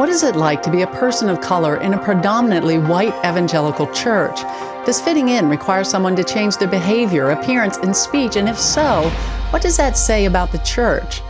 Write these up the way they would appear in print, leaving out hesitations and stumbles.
What is it like to be a person of color in a predominantly white evangelical church? Does fitting in require someone to change their behavior, appearance, and speech? And if so, what does that say about the church?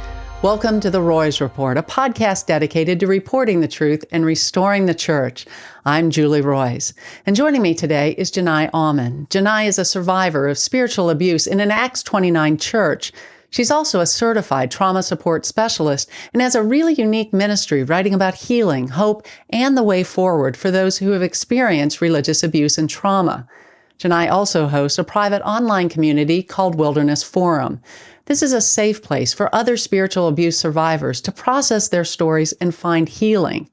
Welcome to the Roys Report, a podcast dedicated to reporting the truth and restoring the church. I'm Julie Roys, and joining me today is Jenai Auman. Jenai is a survivor of spiritual abuse in an Acts 29 church. She's also a certified trauma support specialist and has a really unique ministry writing about healing, hope, and the way forward for those who have experienced religious abuse and trauma. Jenai also hosts a private online community called Wilderness Forum. This is a safe place for other spiritual abuse survivors to process their stories and find healing.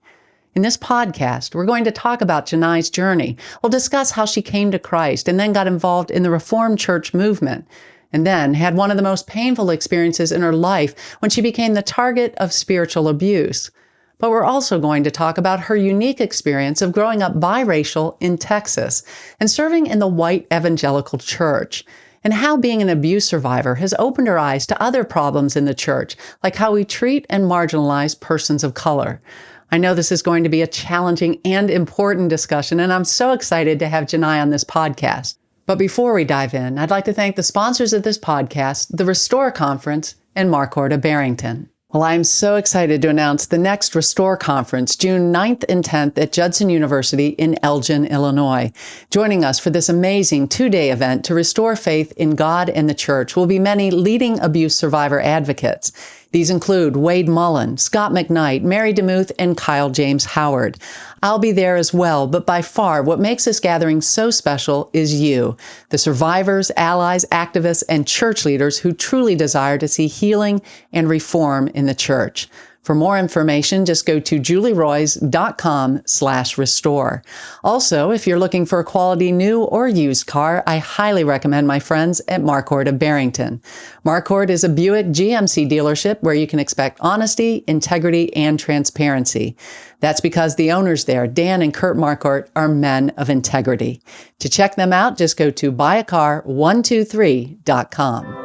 In this podcast, we're going to talk about Jenai's journey. We'll discuss how she came to Christ and then got involved in the Reformed Church movement, and then had one of the most painful experiences in her life when she became the target of spiritual abuse. But we're also going to talk about her unique experience of growing up biracial in Texas and serving in the white evangelical church, and how being an abuse survivor has opened her eyes to other problems in the church, like how we treat and marginalize persons of color. I know this is going to be a challenging and important discussion, and I'm so excited to have Jenai on this podcast. But before we dive in, I'd like to thank the sponsors of this podcast, the Restore Conference and Marquardt Barrington. Well, I'm so excited to announce the next Restore Conference, June 9th and 10th at Judson University in Elgin, Illinois. Joining us for this amazing two-day event to restore faith in God and the church will be many leading abuse survivor advocates. These include Wade Mullen, Scott McKnight, Mary DeMuth, and Kyle James Howard. I'll be there as well, but by far what makes this gathering so special is you, the survivors, allies, activists, and church leaders who truly desire to see healing and reform in the church. For more information, just go to julieroys.com/restore. Also, if you're looking for a quality new or used car, I highly recommend my friends at Marquardt Barrington. Marquardt is a Buick GMC dealership where you can expect honesty, integrity, and transparency. That's because the owners there, Dan and Kurt Marquardt, are men of integrity. To check them out, just go to buyacar123.com.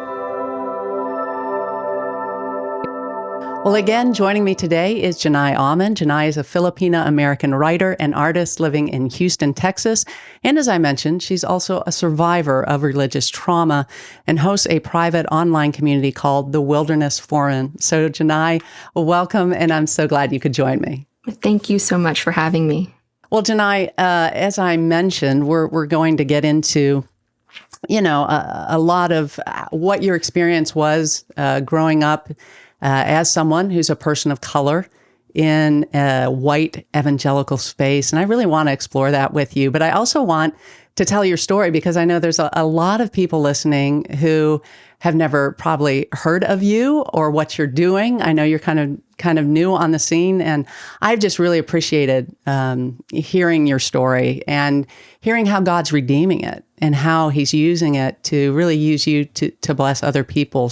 Well, again, joining me today is Jenai Auman. Jenai is a Filipina American writer and artist living in Houston, Texas. And as I mentioned, she's also a survivor of religious trauma and hosts a private online community called the Wilderness Forum. So Jenai, welcome, and I'm so glad you could join me. Thank you so much for having me. Well, Jenai, as I mentioned, we're going to get into a lot of what your experience was growing up as someone who's a person of color in a white evangelical space. And I really want to explore that with you. But I also want to tell your story because I know there's a lot of people listening who have never probably heard of you or what you're doing. I know you're kind of new on the scene, and I've just really appreciated hearing your story and hearing how God's redeeming it and how He's using it to really use you to bless other people.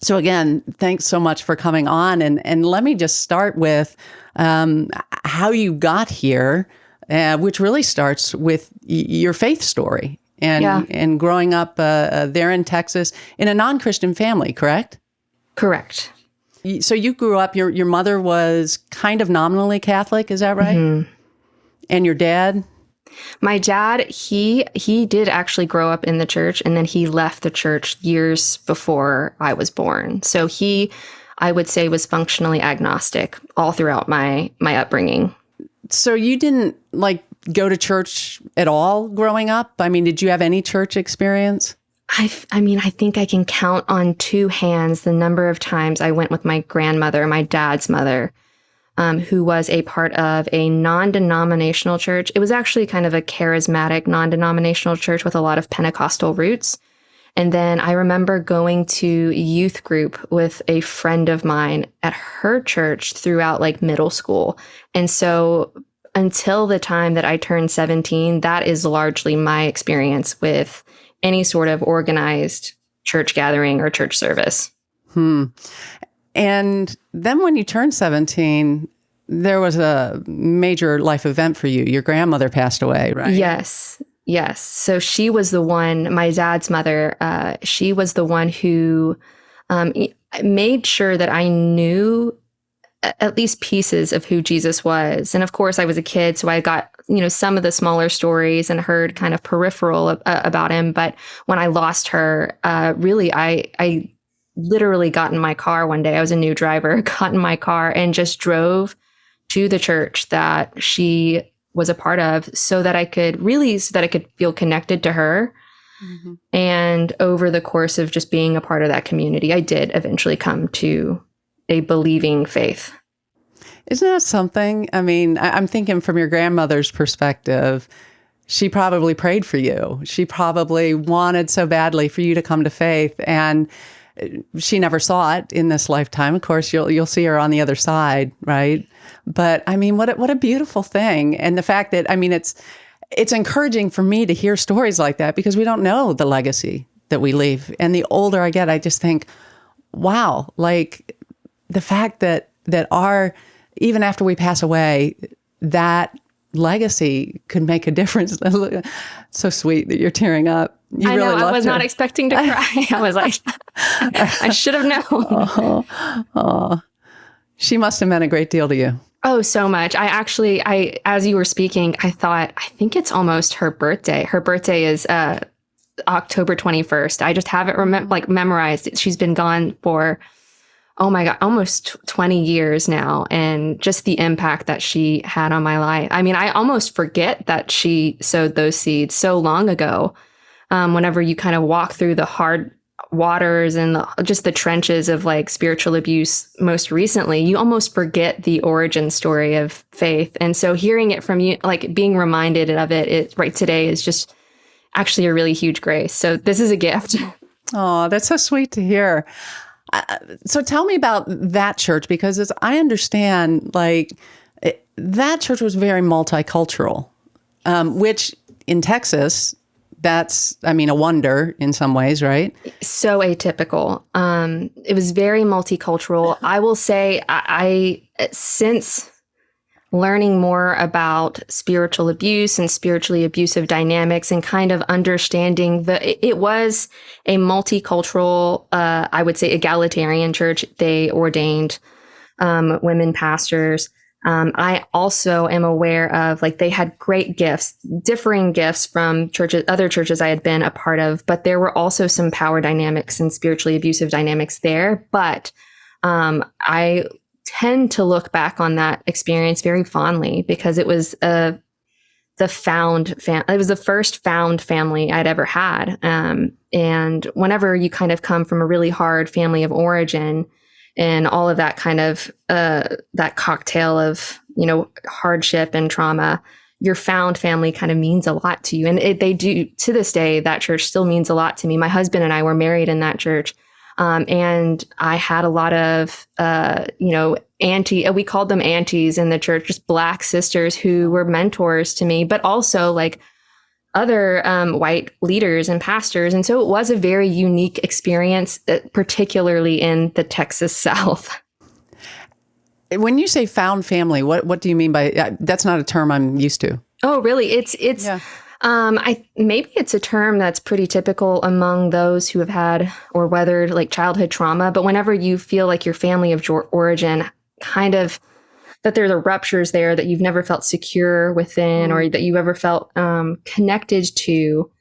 So again, thanks so much for coming on. And let me just start with how you got here, which really starts with your faith story and growing up there in Texas in a non-Christian family, correct? Correct. So you grew up, your mother was kind of nominally Catholic, is that right? Mm-hmm. And your dad? My dad, he did actually grow up in the church, and then he left the church years before I was born. So he, I would say, was functionally agnostic all throughout my upbringing. So you didn't go to church at all growing up? I mean, did you have any church experience? I think I can count on two hands the number of times I went with my grandmother, my dad's mother, who was a part of a non-denominational church. It was actually kind of a charismatic non-denominational church with a lot of Pentecostal roots. And then I remember going to youth group with a friend of mine at her church throughout middle school. And so until the time that I turned 17, that is largely my experience with any sort of organized church gathering or church service. And then when you turned 17, there was a major life event for you. Your grandmother passed away, right? Yes. So she was the one, my dad's mother, she was the one who made sure that I knew at least pieces of who Jesus was. And of course, I was a kid, so I got, some of the smaller stories and heard kind of peripheral about him. But when I lost her, really, I literally got in my car one day. I was a new driver, got in my car and just drove to the church that she was a part of so that I could feel connected to her. Mm-hmm. And over the course of just being a part of that community, I did eventually come to a believing faith. Isn't that something? I mean, I'm thinking from your grandmother's perspective, she probably prayed for you. She probably wanted so badly for you to come to faith, and she never saw it in this lifetime. Of course, you'll see her on the other side, right? But I mean, what a beautiful thing. And the fact that, I mean, it's encouraging for me to hear stories like that because we don't know the legacy that we leave. And the older I get, I just think, wow, like the fact that even after we pass away, that legacy could make a difference. So sweet that you're tearing up. You I really know, I was her. not expecting to cry. I was like, I should have known. Oh. She must have meant a great deal to you. Oh, so much. I as you were speaking, I thought, I think it's almost her birthday. Her birthday is October 21st. I just have it memorized. She's been gone for, oh my God, almost 20 years now. And just the impact that she had on my life. I mean, I almost forget that she sowed those seeds so long ago. Whenever you kind of walk through the hard waters and just the trenches of like spiritual abuse most recently, you almost forget the origin story of faith. And so hearing it from you, like being reminded of it right today is just actually a really huge grace. So this is a gift. Oh, that's so sweet to hear. So tell me about that church, because as I understand, that church was very multicultural, which in Texas, that's, I mean, a wonder in some ways, right? So atypical. It was very multicultural. I will say I since learning more about spiritual abuse and spiritually abusive dynamics and kind of understanding it was a multicultural, I would say egalitarian church. They ordained women pastors. I also am aware of they had great gifts, differing gifts from other churches I had been a part of, but there were also some power dynamics and spiritually abusive dynamics there. But I tend to look back on that experience very fondly because it was it was the first found family I'd ever had. And whenever you kind of come from a really hard family of origin, and all of that kind of that cocktail of, hardship and trauma, your found family kind of means a lot to you. And they do to this day. That church still means a lot to me. My husband and I were married in that church. And I had a lot of, we called them aunties in the church, just Black sisters who were mentors to me, but also other white leaders and pastors. And so it was a very unique experience, particularly in the Texas South. When you say found family, what do you mean by that's not a term I'm used to? Oh, really? It's yeah. Maybe it's a term that's pretty typical among those who have had or weathered childhood trauma. But whenever you feel like your family of origin kind of that there are ruptures there that you've never felt secure within or that you ever felt connected to.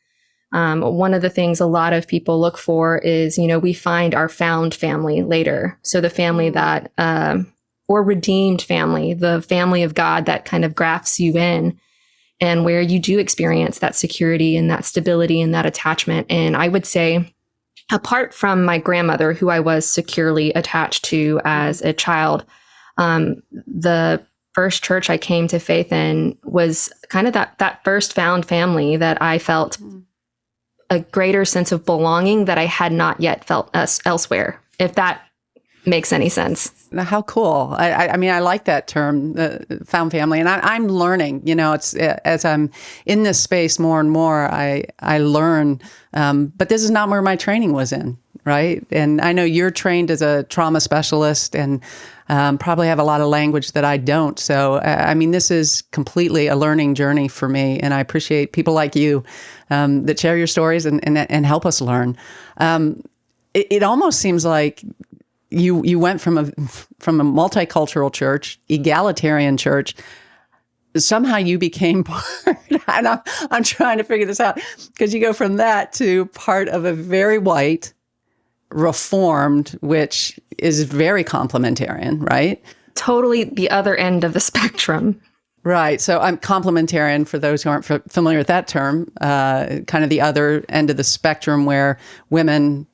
One of the things a lot of people look for is, we find our found family later. So the family that, or redeemed family, the family of God that kind of grafts you in and where you do experience that security and that stability and that attachment. And I would say, apart from my grandmother, who I was securely attached to as a child, the first church I came to faith in was kind of that first found family that I felt a greater sense of belonging that I had not yet felt elsewhere, if that makes any sense. Now, how cool. I mean, I like that term, found family. And I'm learning, it's as I'm in this space more and more, I learn. But this is not where my training was in, right? And I know you're trained as a trauma specialist and probably have a lot of language that I don't. So, I mean, this is completely a learning journey for me. And I appreciate people like you that share your stories and help us learn. It almost seems like you went from a multicultural church, egalitarian church. Somehow you became part, and I'm trying to figure this out, because you go from that to part of a very white, reformed, which is very complementarian, right? Totally the other end of the spectrum. Right. So I'm complementarian, for those who aren't familiar with that term, kind of the other end of the spectrum, where women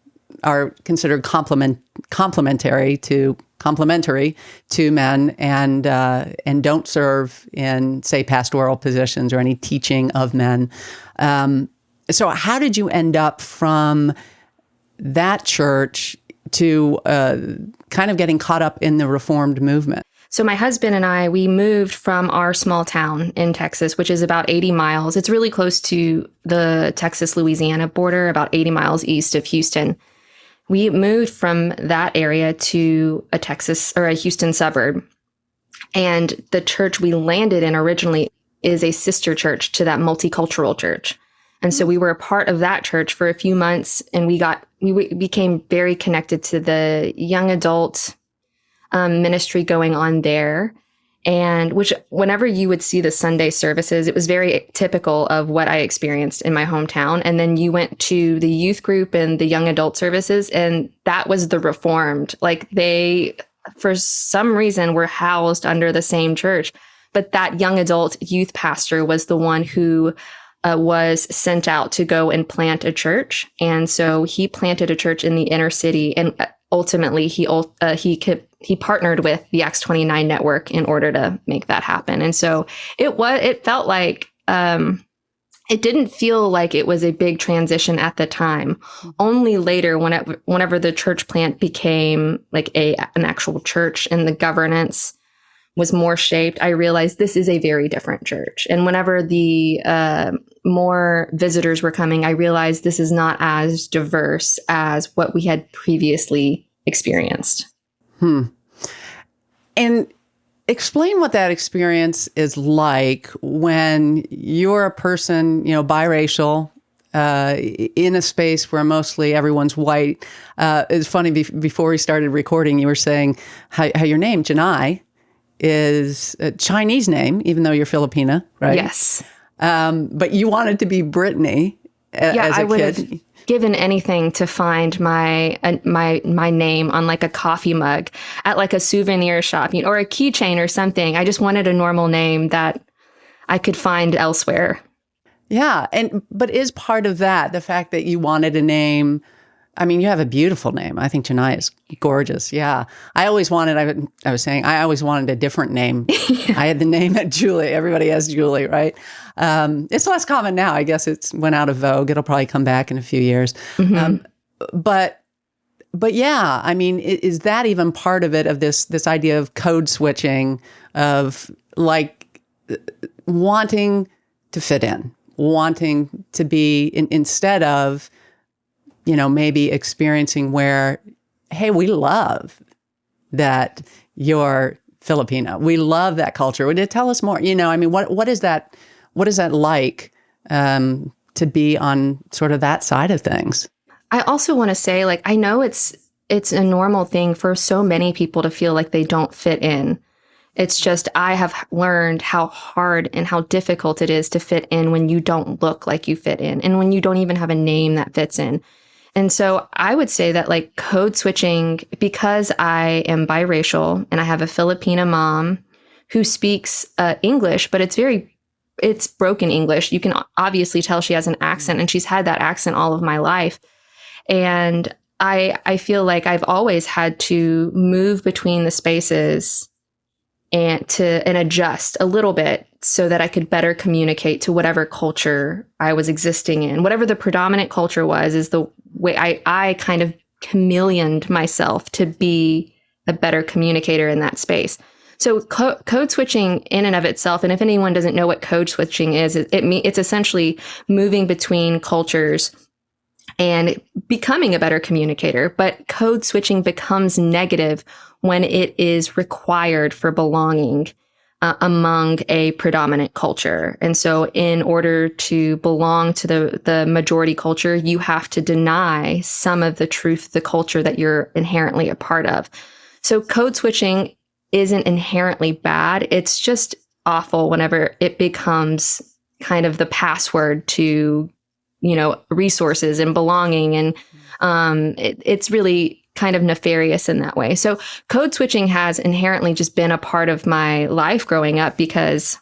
are considered complementary to men, and don't serve in, say, pastoral positions or any teaching of men. So how did you end up from that church to kind of getting caught up in the Reformed movement? So my husband and I, we moved from our small town in Texas, which is about 80 miles. It's really close to the Texas-Louisiana border, about 80 miles east of Houston. We moved from that area to a Houston suburb. And the church we landed in originally is a sister church to that multicultural church. And so we were a part of that church for a few months, and we became very connected to the young adult ministry going on there. And which, whenever you would see the Sunday services, it was very typical of what I experienced in my hometown. And then you went to the youth group and the young adult services, and that was the Reformed. Like, they, for some reason, were housed under the same church. But that young adult youth pastor was the one who was sent out to go and plant a church. And so he planted a church in the inner city. And ultimately, he partnered with the Acts 29 network in order to make that happen. And so it felt like, it didn't feel like it was a big transition at the time. Only later, whenever the church plant became like an actual church and the governance was more shaped, I realized this is a very different church. And whenever the more visitors were coming, I realized this is not as diverse as what we had previously experienced. And explain what that experience is like when you're a person, biracial, in a space where mostly everyone's white. It's funny, before we started recording, you were saying how your name, Jenai, is a Chinese name, even though you're Filipina, right? Yes. But you wanted to be Brittany as a kid. I would have given anything to find my name on like a coffee mug at like a souvenir shop, or a keychain or something. I just wanted a normal name that I could find elsewhere. Yeah. But is part of that the fact that you wanted a name? I mean, you have a beautiful name. I think Jenai is gorgeous. Yeah. I always wanted a different name. Yeah. I had the name at Julie. Everybody has Julie, right? It's less common now. I guess it's went out of vogue. It'll probably come back in a few years. Mm-hmm. But yeah, I mean, is that even part of it, of this idea of code switching, of like wanting to fit in, wanting to be instead of, maybe experiencing where, hey, we love that you're Filipina. We love that culture. Would you tell us more? What is that? What is that like to be on sort of that side of things? I also want to say, like, I know it's a normal thing for so many people to feel like they don't fit in. It's just, I have learned how hard and how difficult it is to fit in when you don't look like you fit in, and when you don't even have a name that fits in. And so I would say that, like, code switching, because I am biracial and I have a Filipina mom who speaks English, but it's broken English. You can obviously tell she has an accent, and she's had that accent all of my life. And I feel like I've always had to move between the spaces and adjust a little bit so that I could better communicate to whatever culture I was existing in. Whatever the predominant culture was, is the way I kind of chameleoned myself to be a better communicator in that space. So code switching in and of itself, and if anyone doesn't know what code switching is, it's essentially moving between cultures and becoming a better communicator. But code switching becomes negative when it is required for belonging. among a predominant culture. And so in order to belong to the majority culture, you have to deny some of the truth, the culture that you're inherently a part of. So code switching isn't inherently bad. It's just awful whenever it becomes kind of the password to, resources and belonging. And it's really kind of nefarious in that way. So code switching has inherently just been a part of my life growing up because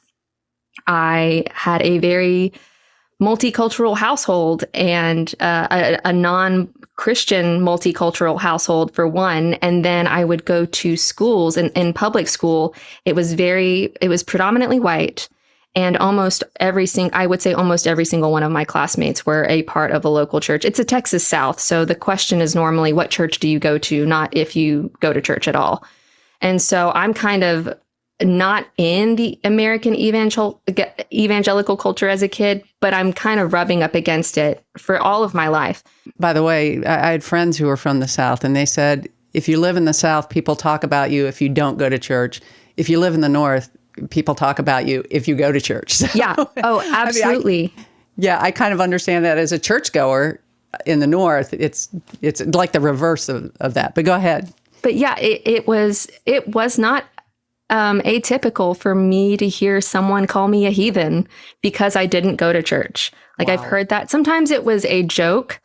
I had a very multicultural household and a non-Christian multicultural household for one. And then I would go to schools, and in public school, it was predominantly white. And almost every single one of my classmates were a part of a local church. It's a Texas South. So the question is normally, what church do you go to? Not if you go to church at all. And so I'm kind of not in the American evangelical culture as a kid, but I'm kind of rubbing up against it for all of my life. By the way, I had friends who were from the South, and they said, if you live in the South, people talk about you if you don't go to church. If you live in the North, people talk about you if you go to church. So, yeah. Oh, absolutely. I kind of understand that as a churchgoer in the North. It's like the reverse of that. But go ahead. But yeah, it was not atypical for me to hear someone call me a heathen because I didn't go to church. Like, wow. I've heard that. Sometimes it was a joke,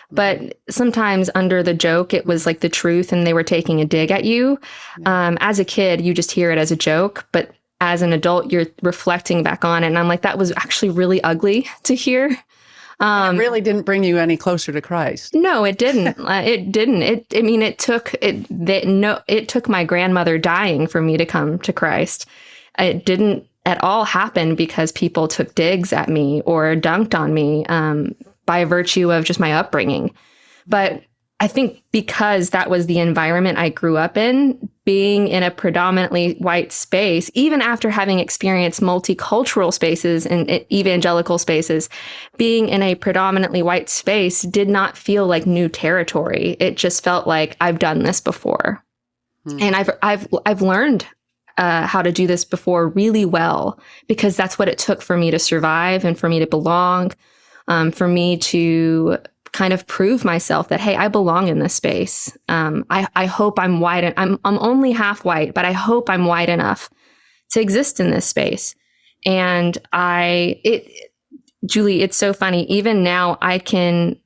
but sometimes under the joke, it was like the truth and they were taking a dig at you. As a kid, you just hear it as a joke, but as an adult, you're reflecting back on it. And I'm like, that was actually really ugly to hear. It really didn't bring you any closer to Christ. No, it didn't. It didn't. It took my grandmother dying for me to come to Christ. It didn't at all happen because people took digs at me or dunked on me by virtue of just my upbringing. But I think because that was the environment I grew up in, being in a predominantly white space, even after having experienced multicultural spaces and evangelical spaces, being in a predominantly white space did not feel like new territory. It just felt like I've done this before. And I've learned how to do this before really well, because that's what it took for me to survive and for me to belong, for me to kind of prove myself that, hey, I belong in this space. I hope I'm white. I'm only half white, but I hope I'm white enough to exist in this space. And Julie, it's so funny. Even now, I can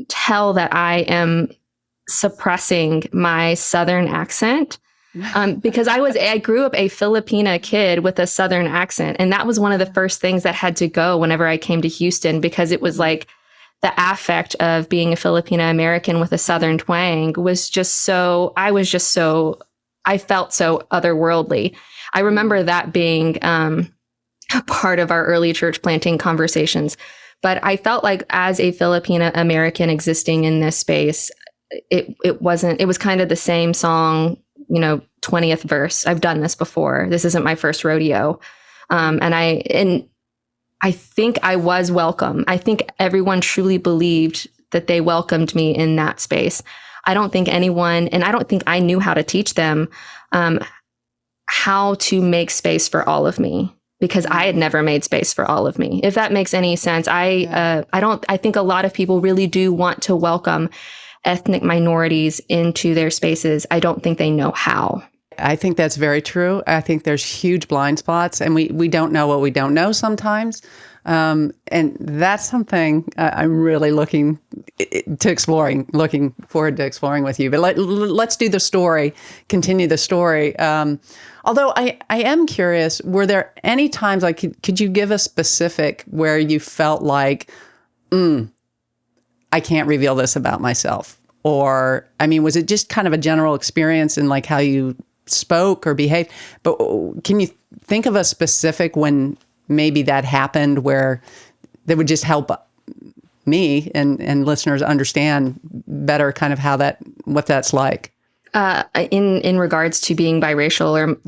tell that I am suppressing my Southern accent. Because I grew up a Filipina kid with a Southern accent. And that was one of the first things that had to go whenever I came to Houston, because it was like the affect of being a Filipina American with a Southern twang was just so, I felt so otherworldly. I remember that being a part of our early church planting conversations. But I felt like as a Filipina American existing in this space, it was kind of the same song, 20th verse. I've done this before. This isn't my first rodeo. And I think I was welcome. I think everyone truly believed that they welcomed me in that space. I don't think anyone, and I don't think I knew how to teach them how to make space for all of me, because I had never made space for all of me. If that makes any sense. I think a lot of people really do want to welcome ethnic minorities into their spaces. I don't think they know how. I think that's very true. I think there's huge blind spots, and we don't know what we don't know sometimes. And that's something I'm really looking forward to exploring with you. But let's do the story, continue the story. Although I am curious, were there any times, like, could you give a specific where you felt like, I can't reveal this about myself? Or, was it just kind of a general experience in like how you spoke or behaved? But can you think of a specific when maybe that happened where that would just help me and listeners understand better kind of what that's like? In regards to being biracial or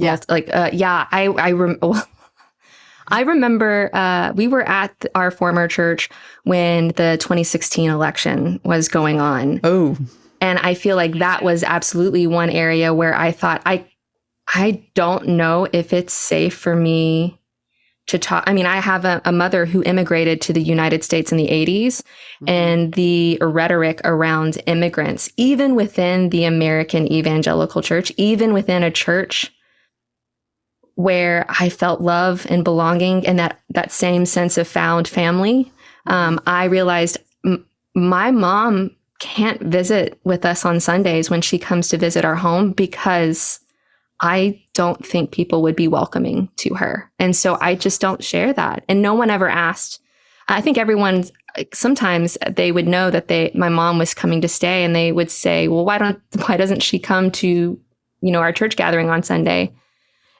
I remember we were at our former church when the 2016 election was going on. Oh. And I feel like that was absolutely one area where I thought I don't know if it's safe for me to talk. I mean, I have a mother who immigrated to the United States in the 80s, and the rhetoric around immigrants, even within the American evangelical church, even within a church where I felt love and belonging and that same sense of found family, I realized my mom can't visit with us on Sundays when she comes to visit our home because I don't think people would be welcoming to her. And so I just don't share that. And no one ever asked. I think everyone, sometimes they would know that my mom was coming to stay, and they would say, well, why doesn't she come to, our church gathering on Sunday?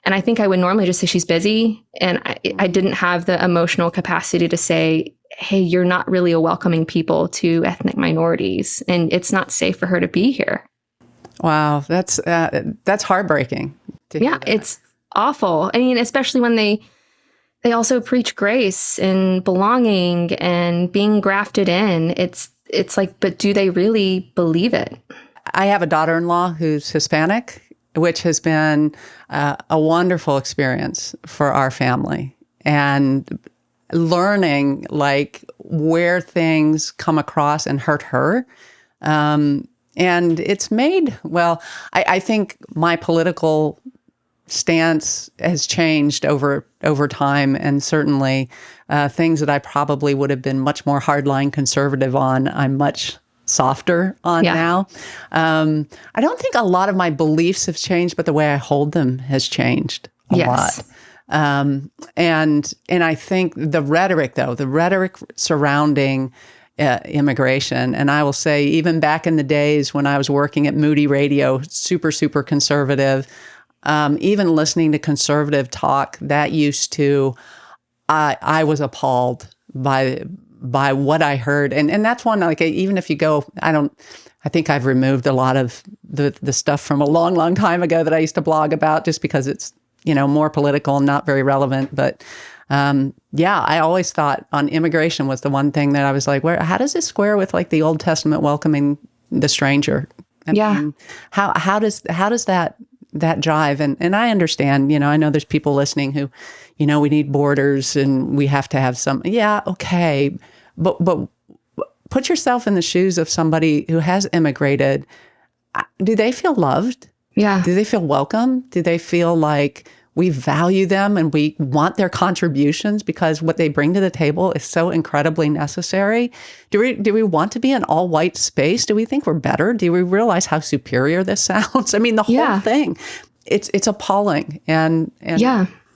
And I think I would normally just say she's busy. And I didn't have the emotional capacity to say, hey, you're not really a welcoming people to ethnic minorities, and it's not safe for her to be here. Wow, that's heartbreaking to hear that. It's awful. I mean, especially when they also preach grace and belonging and being grafted in. It's like, but do they really believe it? I have a daughter-in-law who's Hispanic, which has been a wonderful experience for our family, and learning like where things come across and hurt her. And it's made, I think my political stance has changed over time, and certainly things that I probably would have been much more hardline conservative on, I'm much softer on now. I don't think a lot of my beliefs have changed, but the way I hold them has changed a lot. And I think the rhetoric surrounding immigration. And I will say, even back in the days when I was working at Moody Radio, super, super conservative, even listening to conservative talk, that used to, I was appalled by what I heard. And that's one, like, even if you go, I think I've removed a lot of the stuff from a long, long time ago that I used to blog about, just because it's, more political and not very relevant. But I always thought on immigration was the one thing that I was like, how does this square with like the Old Testament welcoming the stranger? How does that jive? And I understand, I know there's people listening who, we need borders and we have to have some, okay. But put yourself in the shoes of somebody who has immigrated. Do they feel loved? Yeah. Do they feel welcome? Do they feel like we value them and we want their contributions because what they bring to the table is so incredibly necessary? Do we want to be an all-white space? Do we think we're better? Do we realize how superior this sounds? I mean, the whole thing, it's appalling. And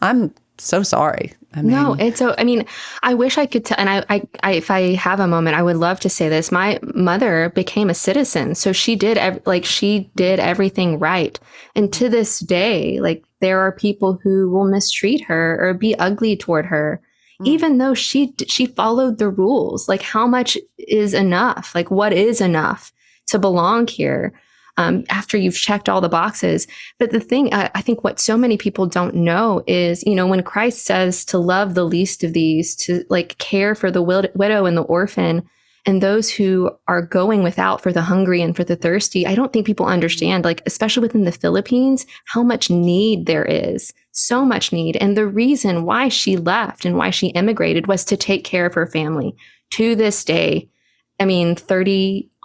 I'm so sorry. I wish I could tell, and I if I have a moment, I would love to say this. My mother became a citizen, so she did everything right. And to this day, like, there are people who will mistreat her or be ugly toward her, even though she followed the rules. Like, how much is enough? Like, what is enough to belong here? After you've checked all the boxes. But the thing, I think what so many people don't know is, when Christ says to love the least of these, to like care for the widow and the orphan and those who are going without, for the hungry and for the thirsty, I don't think people understand, like, especially within the Philippines, how much need there is. So much need. And the reason why she left and why she immigrated was to take care of her family. To this day,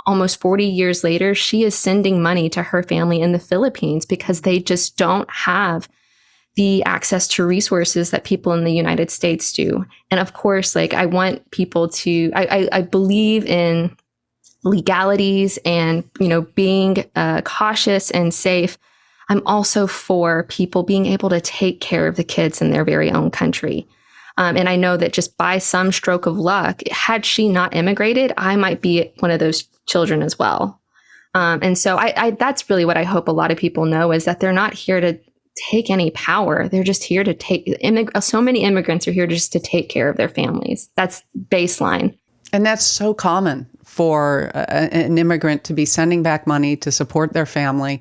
almost 40 years later, she is sending money to her family in the Philippines because they just don't have the access to resources that people in the United States do. And of course, like, I want people to, I believe in legalities and, being cautious and safe. I'm also for people being able to take care of the kids in their very own country. And I know that just by some stroke of luck, had she not immigrated, I might be one of those children as well. And so I that's really what I hope a lot of people know, is that they're not here to take any power. They're just here to so many immigrants are here just to take care of their families. That's baseline. And that's so common for an immigrant to be sending back money to support their family.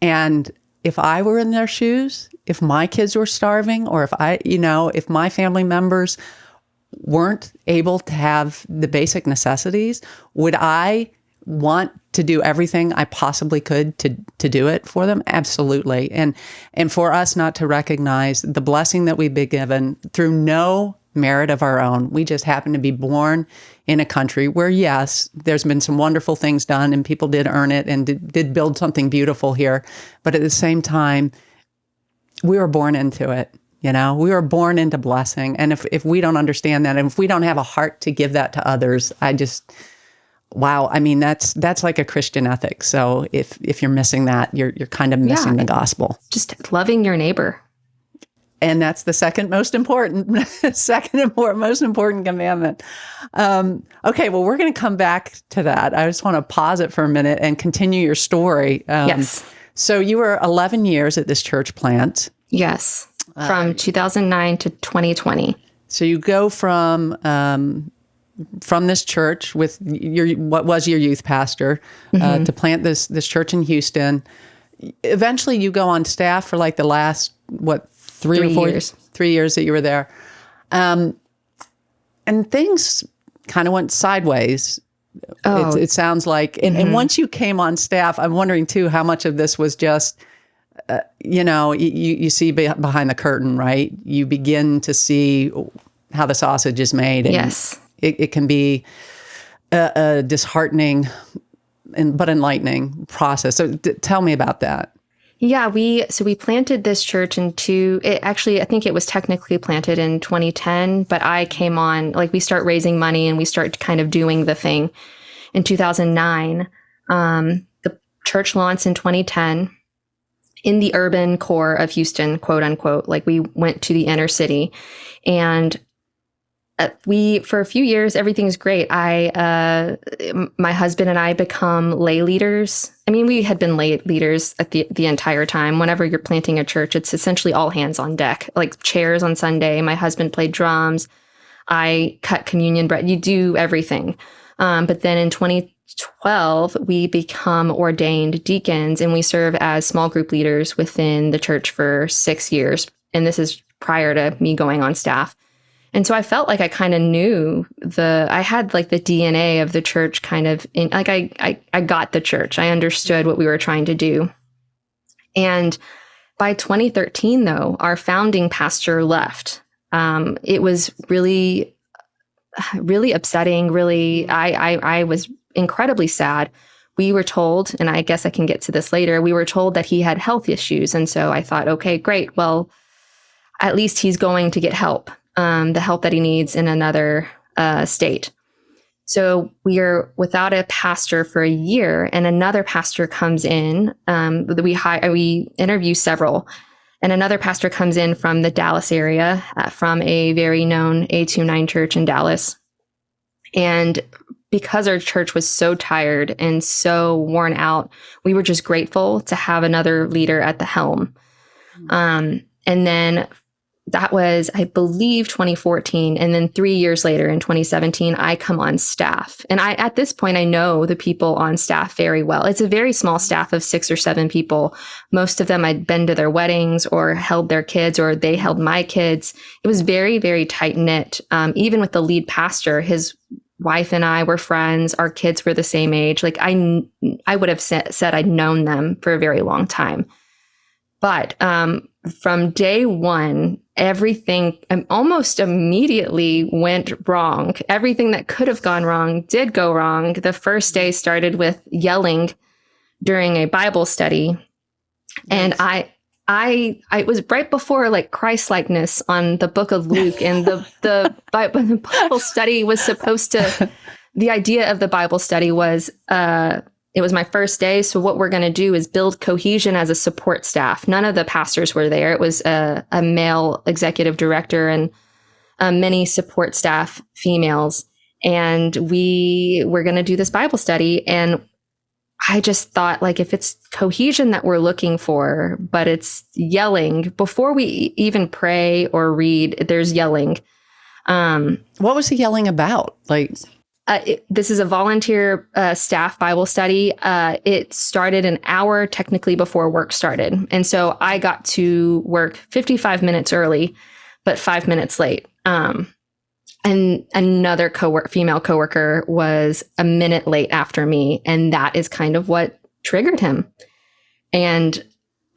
And if I were in their shoes, if my kids were starving, or if my family members weren't able to have the basic necessities, would I want to do everything I possibly could to do it for them? Absolutely. And for us not to recognize the blessing that we've been given through no merit of our own. We just happen to be born in a country where, yes, there's been some wonderful things done and people did earn it and did build something beautiful here. But at the same time, we were born into it. You know, we were born into blessing. And if we don't understand that, and if we don't have a heart to give that to others, wow. I mean, that's like a Christian ethic. So if you're missing that, you're kind of missing the gospel. Just loving your neighbor. And that's the most important commandment. Okay, well, we're going to come back to that. I just want to pause it for a minute and continue your story. Yes. So you were 11 years at this church plant. Yes, from 2009 to 2020. So you go from this church with what was your youth pastor to plant this church in Houston. Eventually, you go on staff for like the last 3 years that you were there, and things kind of went sideways. Oh. It sounds like, and once you came on staff, I'm wondering too how much of this was just. You see behind the curtain, right? You begin to see how the sausage is made. And yes. It can be a disheartening but enlightening process. So tell me about that. Yeah, we planted this church I think it was technically planted in 2010, but I came on, like we start raising money and we start kind of doing the thing in 2009. The church launched in 2010. In the urban core of Houston, quote unquote, like we went to the inner city, and for a few years, everything's great. My husband and I become lay leaders. I mean, we had been lay leaders at the entire time. Whenever you're planting a church, it's essentially all hands on deck, like chairs on Sunday. My husband played drums. I cut communion bread. You do everything. But then in 2012, we become ordained deacons and we serve as small group leaders within the church for 6 years. And this is prior to me going on staff. And so I felt like I kind of knew I had like the DNA of the church kind of in, like I got the church. I understood what we were trying to do. And by 2013, though, our founding pastor left. It was really upsetting. Really, I was incredibly sad. We were told, and I guess I can get to this later, we were told that he had health issues. And so I thought, okay, great. Well, at least he's going to get help, the help that he needs in another state. So we are without a pastor for a year, and another pastor comes in. We interview several, and another pastor comes in from the Dallas area, from a very known A29 church in Dallas. And because our church was so tired and so worn out, we were just grateful to have another leader at the helm. And then that was, I believe, 2014. And then 3 years later, in 2017, I come on staff. And at this point, I know the people on staff very well. It's a very small staff of 6 or 7 people. Most of them I'd been to their weddings or held their kids, or they held my kids. It was very, very tight knit. Even with the lead pastor, his wife and I were friends. Our kids were the same age. Like I would have said I'd known them for a very long time. But from day one, everything almost immediately went wrong. Everything that could have gone wrong did go wrong. The first day started with yelling during a Bible study. And I was right before like Christ-likeness on the book of Luke, and the Bible study was supposed to, the idea of the Bible study was, it was my first day. So what we're going to do is build cohesion as a support staff. None of the pastors were there. It was a male executive director and many support staff females. And we were going to do this Bible study. And I just thought, like, if it's cohesion that we're looking for, but it's yelling before we even pray or read, there's yelling. What was the yelling about? Like, this is a volunteer staff Bible study. It started an hour technically before work started. And so I got to work 55 minutes early, but 5 minutes late. And another female coworker was a minute late after me. And that is kind of what triggered him. And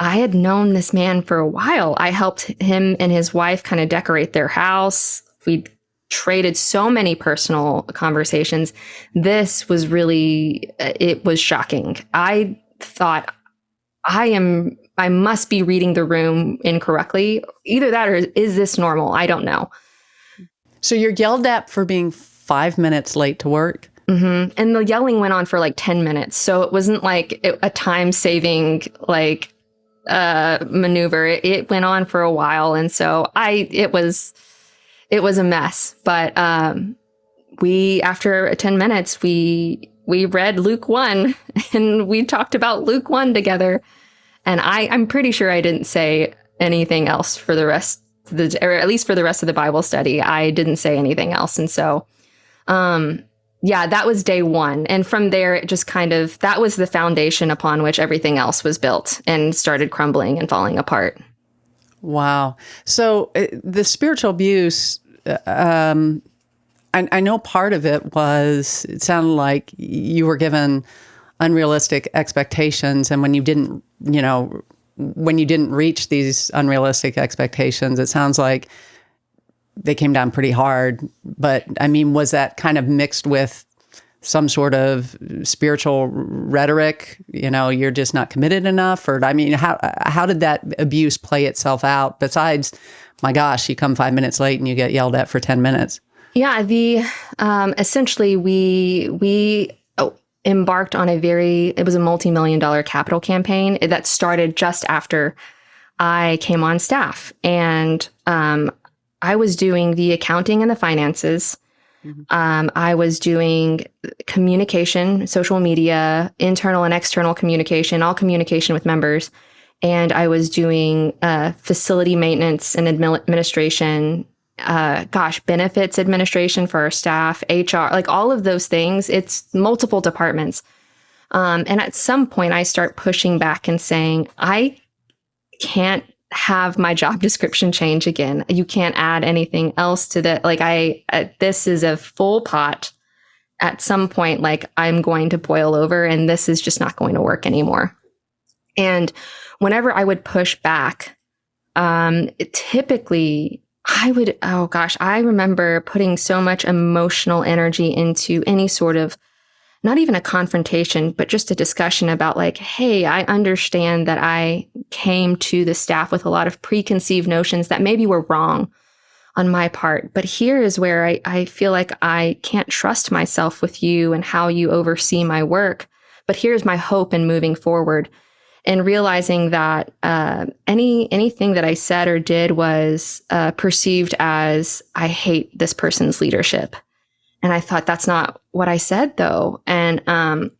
I had known this man for a while. I helped him and his wife kind of decorate their house. We traded so many personal conversations. This was really, it was shocking. I thought I must be reading the room incorrectly. Either that or is this normal? I don't know. So you're yelled at for being 5 minutes late to work? Mm-hmm. And the yelling went on for like 10 minutes. So it wasn't like a time-saving maneuver. It went on for a while. And so it was a mess. But after 10 minutes, we read Luke 1 and we talked about Luke 1 together. And I'm pretty sure I didn't say anything else for the rest, or at least for the rest of the Bible study. I didn't say anything else. And so, that was day one. And from there, it just that was the foundation upon which everything else was built and started crumbling and falling apart. Wow. So the spiritual abuse, I know part of it sounded like you were given unrealistic expectations. And when you didn't reach these unrealistic expectations, it sounds like they came down pretty hard. But I mean, was that kind of mixed with some sort of spiritual rhetoric? You're just not committed enough? Or I mean, how did that abuse play itself out besides, my gosh, you come 5 minutes late and you get yelled at for 10 minutes? Yeah, essentially we embarked on it was a multi-million-dollar capital campaign that started just after I came on staff. And I was doing the accounting and the finances. Mm-hmm. I was doing communication, social media, internal and external communication, all communication with members. And I was doing facility maintenance and administration, benefits administration for our staff, HR, like all of those things. It's multiple departments. And at some point I start pushing back and saying, I can't have my job description change again. You can't add anything else to that. Like this is a full pot. At some point, I'm going to boil over and this is just not going to work anymore. And whenever I would push back, typically I remember putting so much emotional energy into any sort of, not even a confrontation, but just a discussion about hey, I understand that I came to the staff with a lot of preconceived notions that maybe were wrong on my part. But here is where I feel like I can't trust myself with you and how you oversee my work. But here's my hope in moving forward. And realizing that anything that I said or did was perceived as, I hate this person's leadership. And I thought, that's not what I said, though. And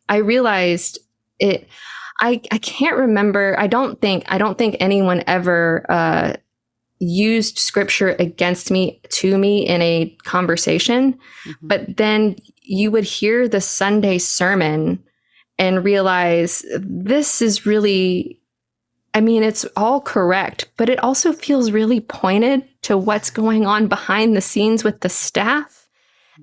I realized it. I can't remember. I don't think anyone ever used scripture against me to me in a conversation. Mm-hmm. But then you would hear the Sunday sermon and realize this is really, it's all correct, but it also feels really pointed to what's going on behind the scenes with the staff.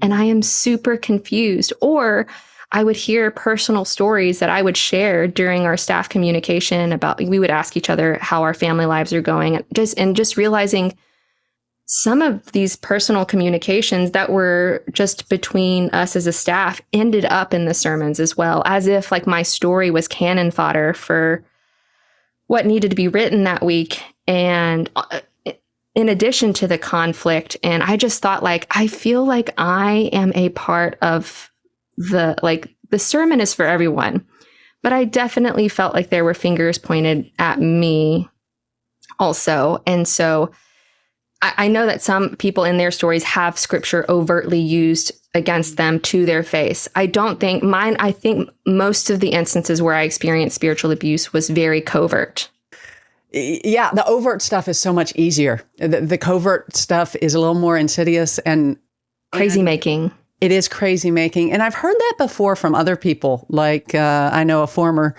And I am super confused. Or I would hear personal stories that I would share during our staff communication about, we would ask each other how our family lives are going, and just realizing some of these personal communications that were just between us as a staff ended up in the sermons as well, as if my story was cannon fodder for what needed to be written that week. And in addition to the conflict, and I just thought I feel like I am a part of the sermon is for everyone, but I definitely felt like there were fingers pointed at me also. And so I know that some people in their stories have scripture overtly used against them to their face. I don't think mine. I think most of the instances where I experienced spiritual abuse was very covert. Yeah, the overt stuff is so much easier. The covert stuff is a little more insidious and crazy making. It is crazy making. And I've heard that before from other people. I know a former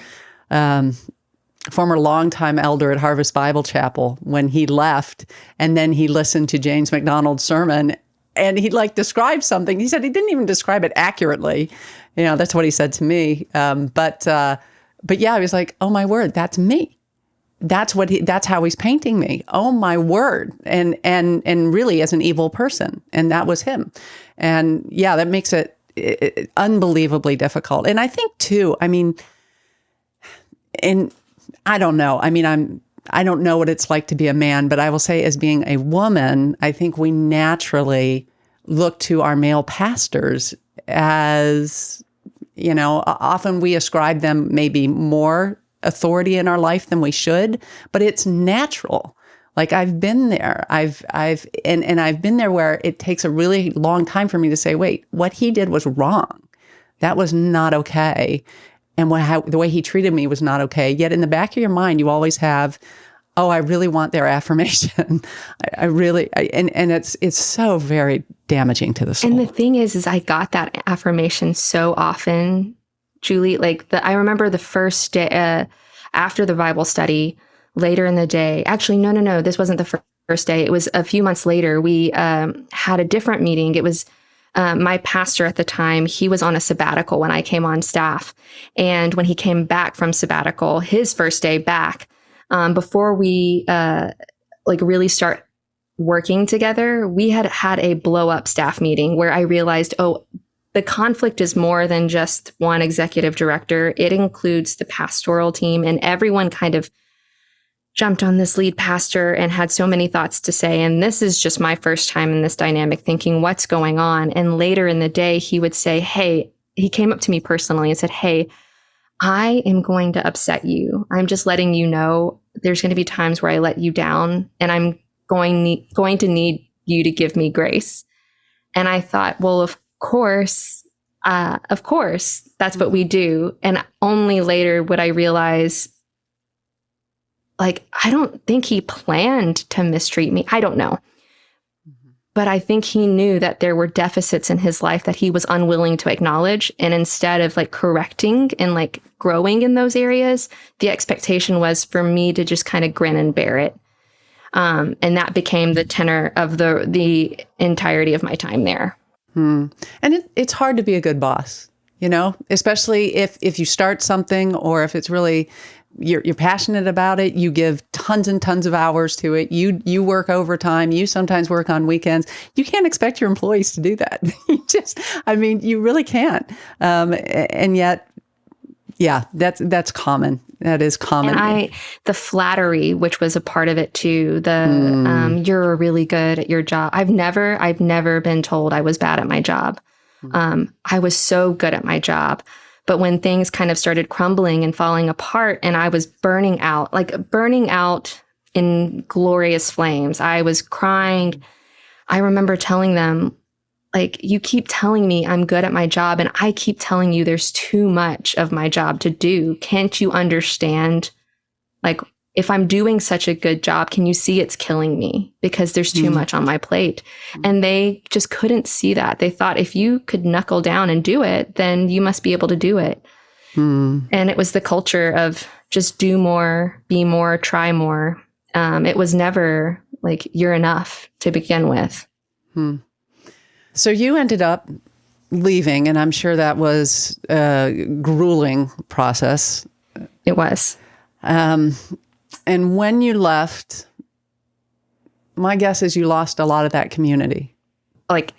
longtime elder at Harvest Bible Chapel, when he left and then he listened to James MacDonald's sermon, And he like described something. He said he didn't even describe it accurately. That's what he said to me. But yeah, I was like, oh my word, that's me. That's how he's painting me. Oh my word. And really as an evil person. And that was him. And yeah, that makes it unbelievably difficult. And I think too, I mean, and I don't know. I mean, I don't know what it's like to be a man, but I will say as being a woman, I think we naturally look to our male pastors as, often we ascribe them maybe more authority in our life than we should, but it's natural. Like I've been there. I've been there where it takes a really long time for me to say, wait, what he did was wrong. That was not okay. And the way he treated me was not okay. Yet in the back of your mind, you always have, oh, I really want their affirmation. And it's so very damaging to the soul. And the thing is I got that affirmation so often, Julie. I remember the first day after the Bible study, later in the day. Actually, no, this wasn't the first day. It was a few months later. We had a different meeting. It was my pastor at the time. He was on a sabbatical when I came on staff. And when he came back from sabbatical, his first day back, before we really start working together, we had a blow up staff meeting where I realized, the conflict is more than just one executive director. It includes the pastoral team, and everyone kind of jumped on this lead pastor and had so many thoughts to say. And this is just my first time in this dynamic thinking, what's going on? And later in the day, he would say, hey, he came up to me personally and said, hey, I am going to upset you. I'm just letting you know there's going to be times where I let you down, and I'm going to need you to give me grace. And I thought, well, of course, that's what we do. And only later would I realize, I don't think he planned to mistreat me. I don't know. But I think he knew that there were deficits in his life that he was unwilling to acknowledge. And instead of correcting and growing in those areas, the expectation was for me to just kind of grin and bear it. And that became the tenor of the entirety of my time there. And it's hard to be a good boss, especially if you start something, or if it's really, you're passionate about it, you give tons and tons of hours to it, you work overtime, you sometimes work on weekends. You can't expect your employees to do that. You really can't. And yet, yeah, that's common. That is common. And the flattery, which was a part of it too, you're really good at your job. I've never been told I was bad at my job. I was so good at my job. But when things kind of started crumbling and falling apart, and I was burning out in glorious flames, I was crying. I remember telling them, you keep telling me I'm good at my job, and I keep telling you there's too much of my job to do. Can't you understand? If I'm doing such a good job, can you see it's killing me because there's too much on my plate? And they just couldn't see that. They thought if you could knuckle down and do it, then you must be able to do it. And it was the culture of just do more, be more, try more. It was never you're enough to begin with. So you ended up leaving, and I'm sure that was a grueling process. It was. And when you left, my guess is you lost a lot of that community.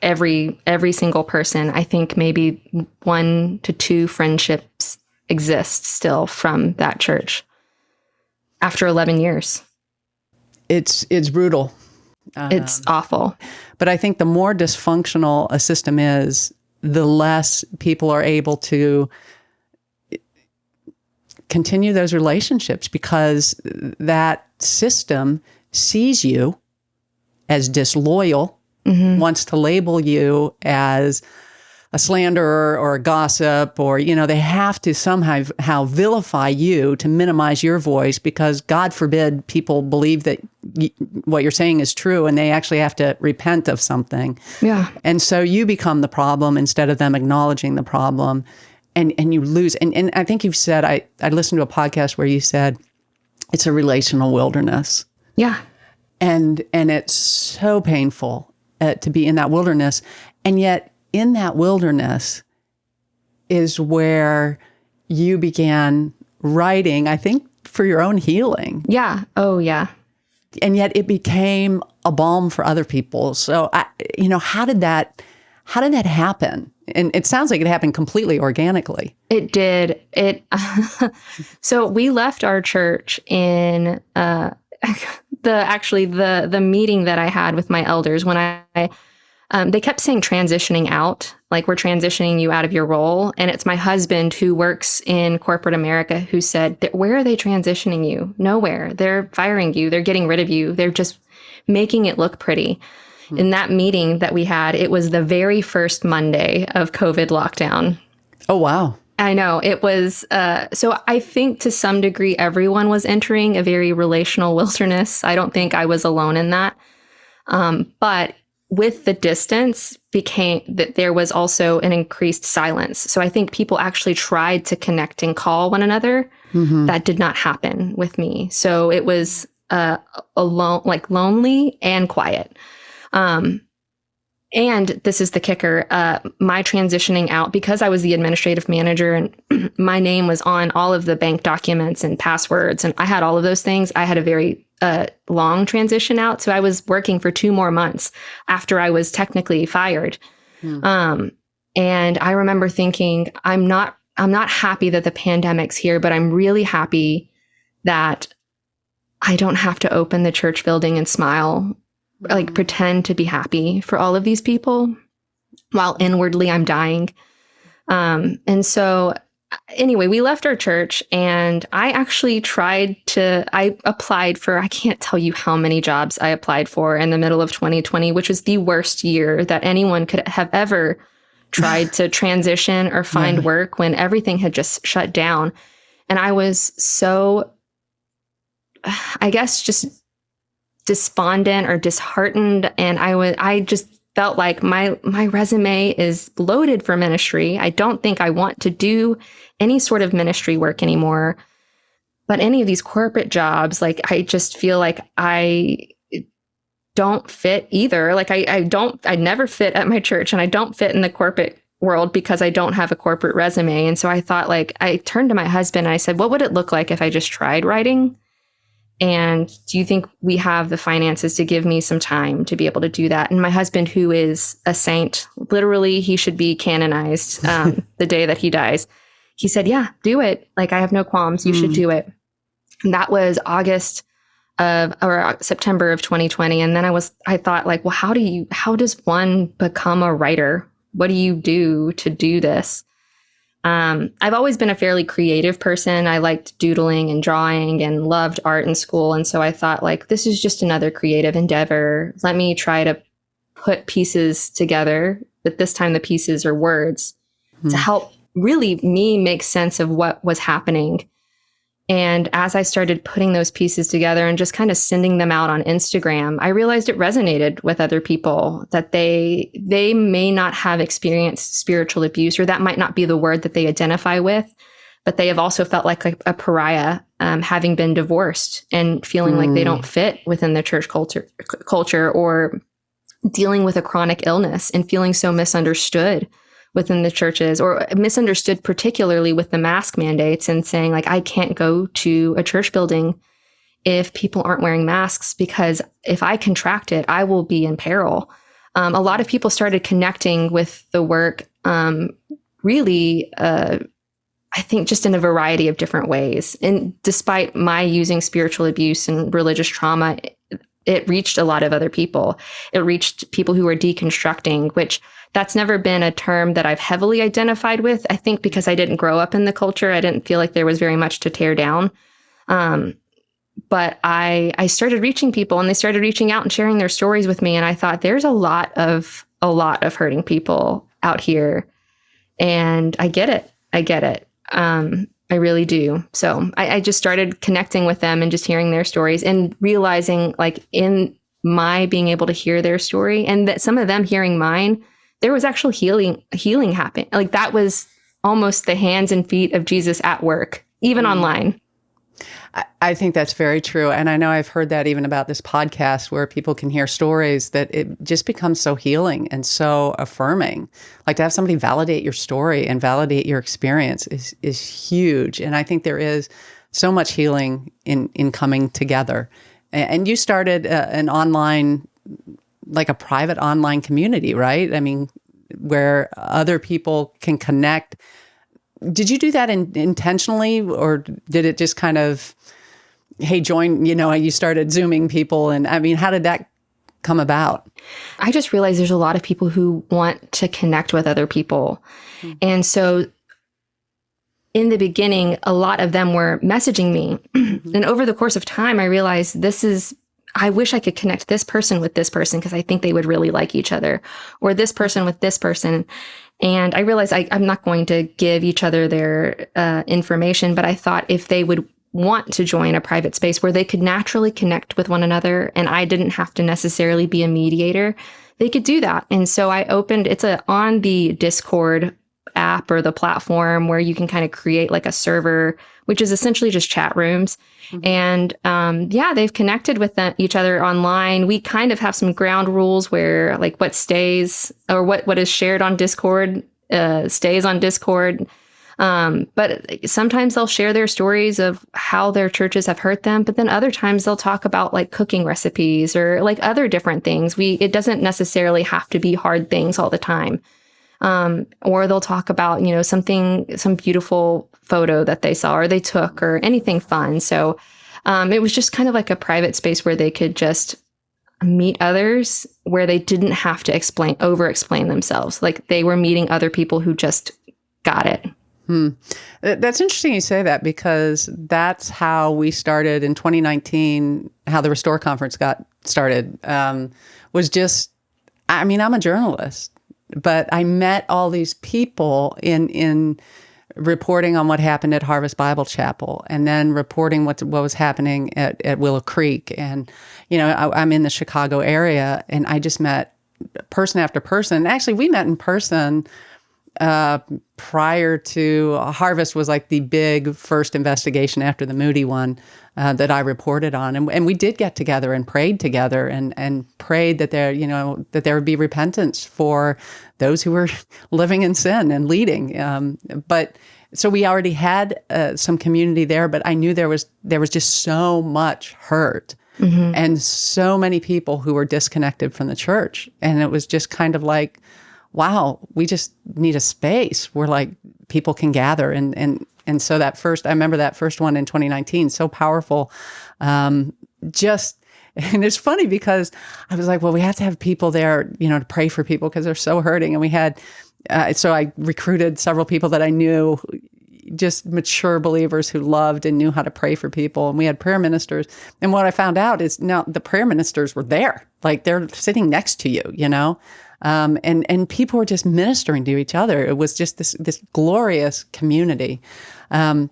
Every single person, I think maybe 1 to 2 friendships exist still from that church after 11 years. It's brutal. It's awful. But I think the more dysfunctional a system is, the less people are able to continue those relationships, because that system sees you as disloyal, wants to label you as a slanderer or a gossip, or, they have to somehow vilify you to minimize your voice, because God forbid people believe that what you're saying is true, and they actually have to repent of something. Yeah. And so you become the problem instead of them acknowledging the problem. And you lose. And I think you've said, I listened to a podcast where you said it's a relational wilderness. Yeah. And it's so painful. to be in that wilderness. And yet in that wilderness is where you began writing, I think, for your own healing. Yeah. Oh, yeah. And yet it became a balm for other people. So, how did that happen? And it sounds like it happened completely organically. It did. So we left our church in the meeting that I had with my elders when they kept saying transitioning out, like we're transitioning you out of your role. And it's my husband who works in corporate America who said, where are they transitioning you? Nowhere. They're firing you. They're getting rid of you. They're just making it look pretty. In that meeting that we had, it was the very first Monday of COVID lockdown. Oh, wow. I know. It was, so I think to some degree, everyone was entering a very relational wilderness. I don't think I was alone in that. But with the distance became that there was also an increased silence. So I think people actually tried to connect and call one another. Mm-hmm. That did not happen with me. So it was alone, like lonely and quiet. And this is the kicker, my transitioning out, because I was the administrative manager and my name was on all of the bank documents and passwords, and I had all of those things. I had a very long transition out. So I was working for 2 more months after I was technically fired. And I remember thinking, I'm not happy that the pandemic's here, but I'm really happy that I don't have to open the church building and smile, like pretend to be happy for all of these people while inwardly I'm dying. And so anyway, we left our church and I actually I applied for, I can't tell you how many jobs I applied for in the middle of 2020, which was the worst year that anyone could have ever tried to transition or find work when everything had just shut down. And I was so, I guess, just despondent or disheartened. And I just felt like my resume is loaded for ministry. I don't think I want to do any sort of ministry work anymore. But any of these corporate jobs, like, I just feel like I don't fit either. Like I never fit at my church and I don't fit in the corporate world because I don't have a corporate resume. And so I thought, like, I turned to my husband and I said, what would it look like if I just tried writing? And do you think we have the finances to give me some time to be able to do that? And my husband, who is a saint, literally, he should be canonized the day that he dies. He said, yeah, do it. Like, I have no qualms. You should do it. And that was September of 2020. And then I thought, like, well, how does one become a writer? What do you do to do this? I've always been a fairly creative person. I liked doodling and drawing and loved art in school. And so I thought, like, this is just another creative endeavor. Let me try to put pieces together, but this time the pieces are words to help really me make sense of what was happening. And as I started putting those pieces together and just kind of sending them out on Instagram, I realized it resonated with other people, that they may not have experienced spiritual abuse, or that might not be the word that they identify with, but they have also felt like a pariah, having been divorced and feeling like they don't fit within the church culture, or dealing with a chronic illness and feeling so misunderstood within the churches, or misunderstood particularly with the mask mandates, and saying, like, I can't go to a church building if people aren't wearing masks, because if I contract it, I will be in peril. A lot of people started connecting with the work, really, I think, just in a variety of different ways. And despite my using spiritual abuse and religious trauma, it reached a lot of other people. It reached people who were deconstructing, which that's never been a term that I've heavily identified with. I think because I didn't grow up in the culture, I didn't feel like there was very much to tear down. But I started reaching people, and they started reaching out and sharing their stories with me. And I thought, there's a lot of hurting people out here. And I get it. I really do. So I just started connecting with them and just hearing their stories and realizing, like, in my being able to hear their story, and that some of them hearing mine, there was actual healing happening. Like, that was almost the hands and feet of Jesus at work, even online. I think that's very true. And I know I've heard that even about this podcast where people can hear stories that it just becomes so healing and so affirming. Like to have somebody validate your story and validate your experience is huge. And I think there is so much healing in coming together. And you started an online, like a private online community, right? I mean, where other people can connect. Did you do that intentionally, or did it just kind of, hey, join, you started Zooming people? And I mean, how did that come about? I just realized there's a lot of people who want to connect with other people. Mm-hmm. And so in the beginning, a lot of them were messaging me. Mm-hmm. And over the course of time, I realized I wish I could connect this person with this person because I think they would really like each other, or this person with this person. And I realized I'm not going to give each other their information, but I thought if they would want to join a private space where they could naturally connect with one another and I didn't have to necessarily be a mediator, they could do that. And so I opened, on the Discord app or the platform where you can kind of create like a server, which is essentially just chat rooms. Mm-hmm. And they've connected with each other online. We kind of have some ground rules where like what stays or what is shared on Discord stays on Discord. But sometimes they'll share their stories of how their churches have hurt them. But then other times they'll talk about like cooking recipes or like other different things. It doesn't necessarily have to be hard things all the time. Or they'll talk about, some beautiful photo that they saw or they took or anything fun. So it was just kind of like a private space where they could just meet others where they didn't have to over-explain themselves. Like they were meeting other people who just got it. That's interesting you say that, because that's how we started in 2019, how the Restore Conference got started, was just, I'm a journalist, but I met all these people in reporting on what happened at Harvest Bible Chapel, and then reporting what was happening at Willow Creek. And, I'm in the Chicago area, and I just met person after person. Actually, we met in person prior to Harvest was like the big first investigation after the Moody one that I reported on. And we did get together and prayed together and prayed that there would be repentance for those who were living in sin and leading. But so we already had some community there, but I knew there was just so much hurt. Mm-hmm. And so many people who were disconnected from the church. And it was just kind of like, wow, we just need a space where like people can gather. And so I remember that first one in 2019, so powerful. And it's funny because I was like, well, we have to have people there, to pray for people because they're so hurting. And we had, so I recruited several people that I knew, just mature believers who loved and knew how to pray for people. And we had prayer ministers. And what I found out is now the prayer ministers were there, like they're sitting next to you, and people were just ministering to each other. It was just this glorious community. And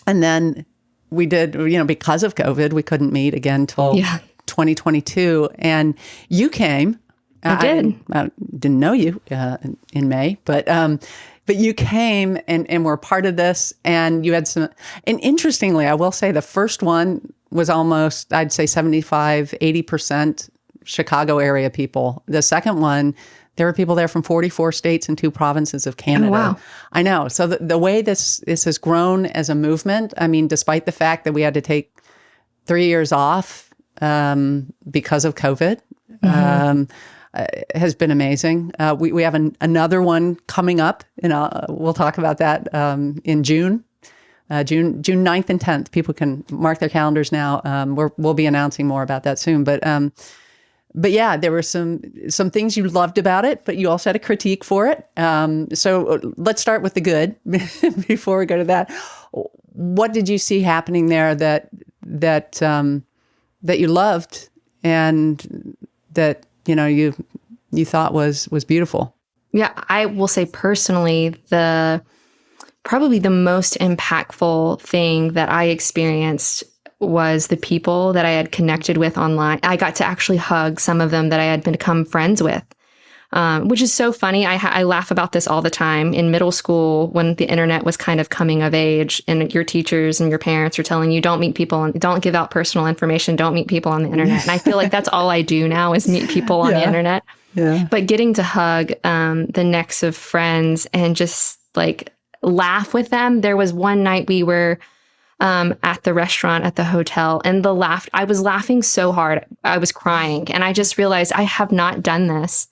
then we did, because of COVID, we couldn't meet again till 2022. And you came. I did. I didn't know you in May, but you came and were part of this, and you had some, and interestingly, I will say the first one was almost, I'd say 80% Chicago area people. The second one, there were people there from 44 states and 2 provinces of Canada. Oh, wow. I know. So the way this has grown as a movement, despite the fact that we had to take 3 years off because of COVID, mm-hmm. Has been amazing. We have another one coming up, and we'll talk about that in June. June 9th and 10th. People can mark their calendars now. We'll be announcing more about that soon. But yeah, there were some things you loved about it, but you also had a critique for it. So let's start with the good before we go to that. What did you see happening there that you loved and that you thought was beautiful? Yeah, I will say personally, probably the most impactful thing that I experienced was the people that I had connected with online. I got to actually hug some of them that I had become friends with. which is so funny. I laugh about this all the time. In middle school, when the internet was kind of coming of age, and your teachers and your parents are telling you, don't meet people, don't give out personal information, don't meet people on the internet. And I feel like that's all I do now is meet people on the internet. Yeah. But getting to hug the necks of friends and just like laugh with them. There was one night we were at the restaurant at the hotel, and I was laughing so hard. I was crying, and I just realized I have not done this,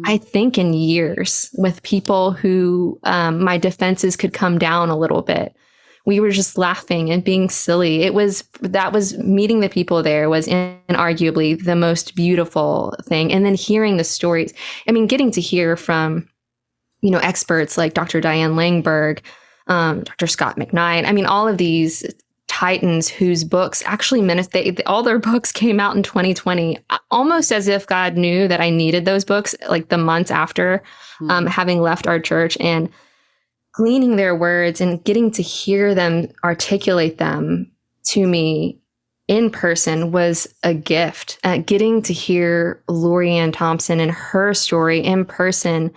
I think, in years, with people who my defenses could come down a little bit. We were just laughing and being silly. That was meeting the people there was inarguably the most beautiful thing. And then hearing the stories, I mean, getting to hear from, experts like Dr. Diane Langberg, Dr. Scott McKnight. I mean, all of these titans whose books actually all their books came out in 2020, almost as if God knew that I needed those books, like the months after having left our church, and gleaning their words and getting to hear them articulate them to me in person was a gift. Getting to hear Lori Ann Thompson and her story in person,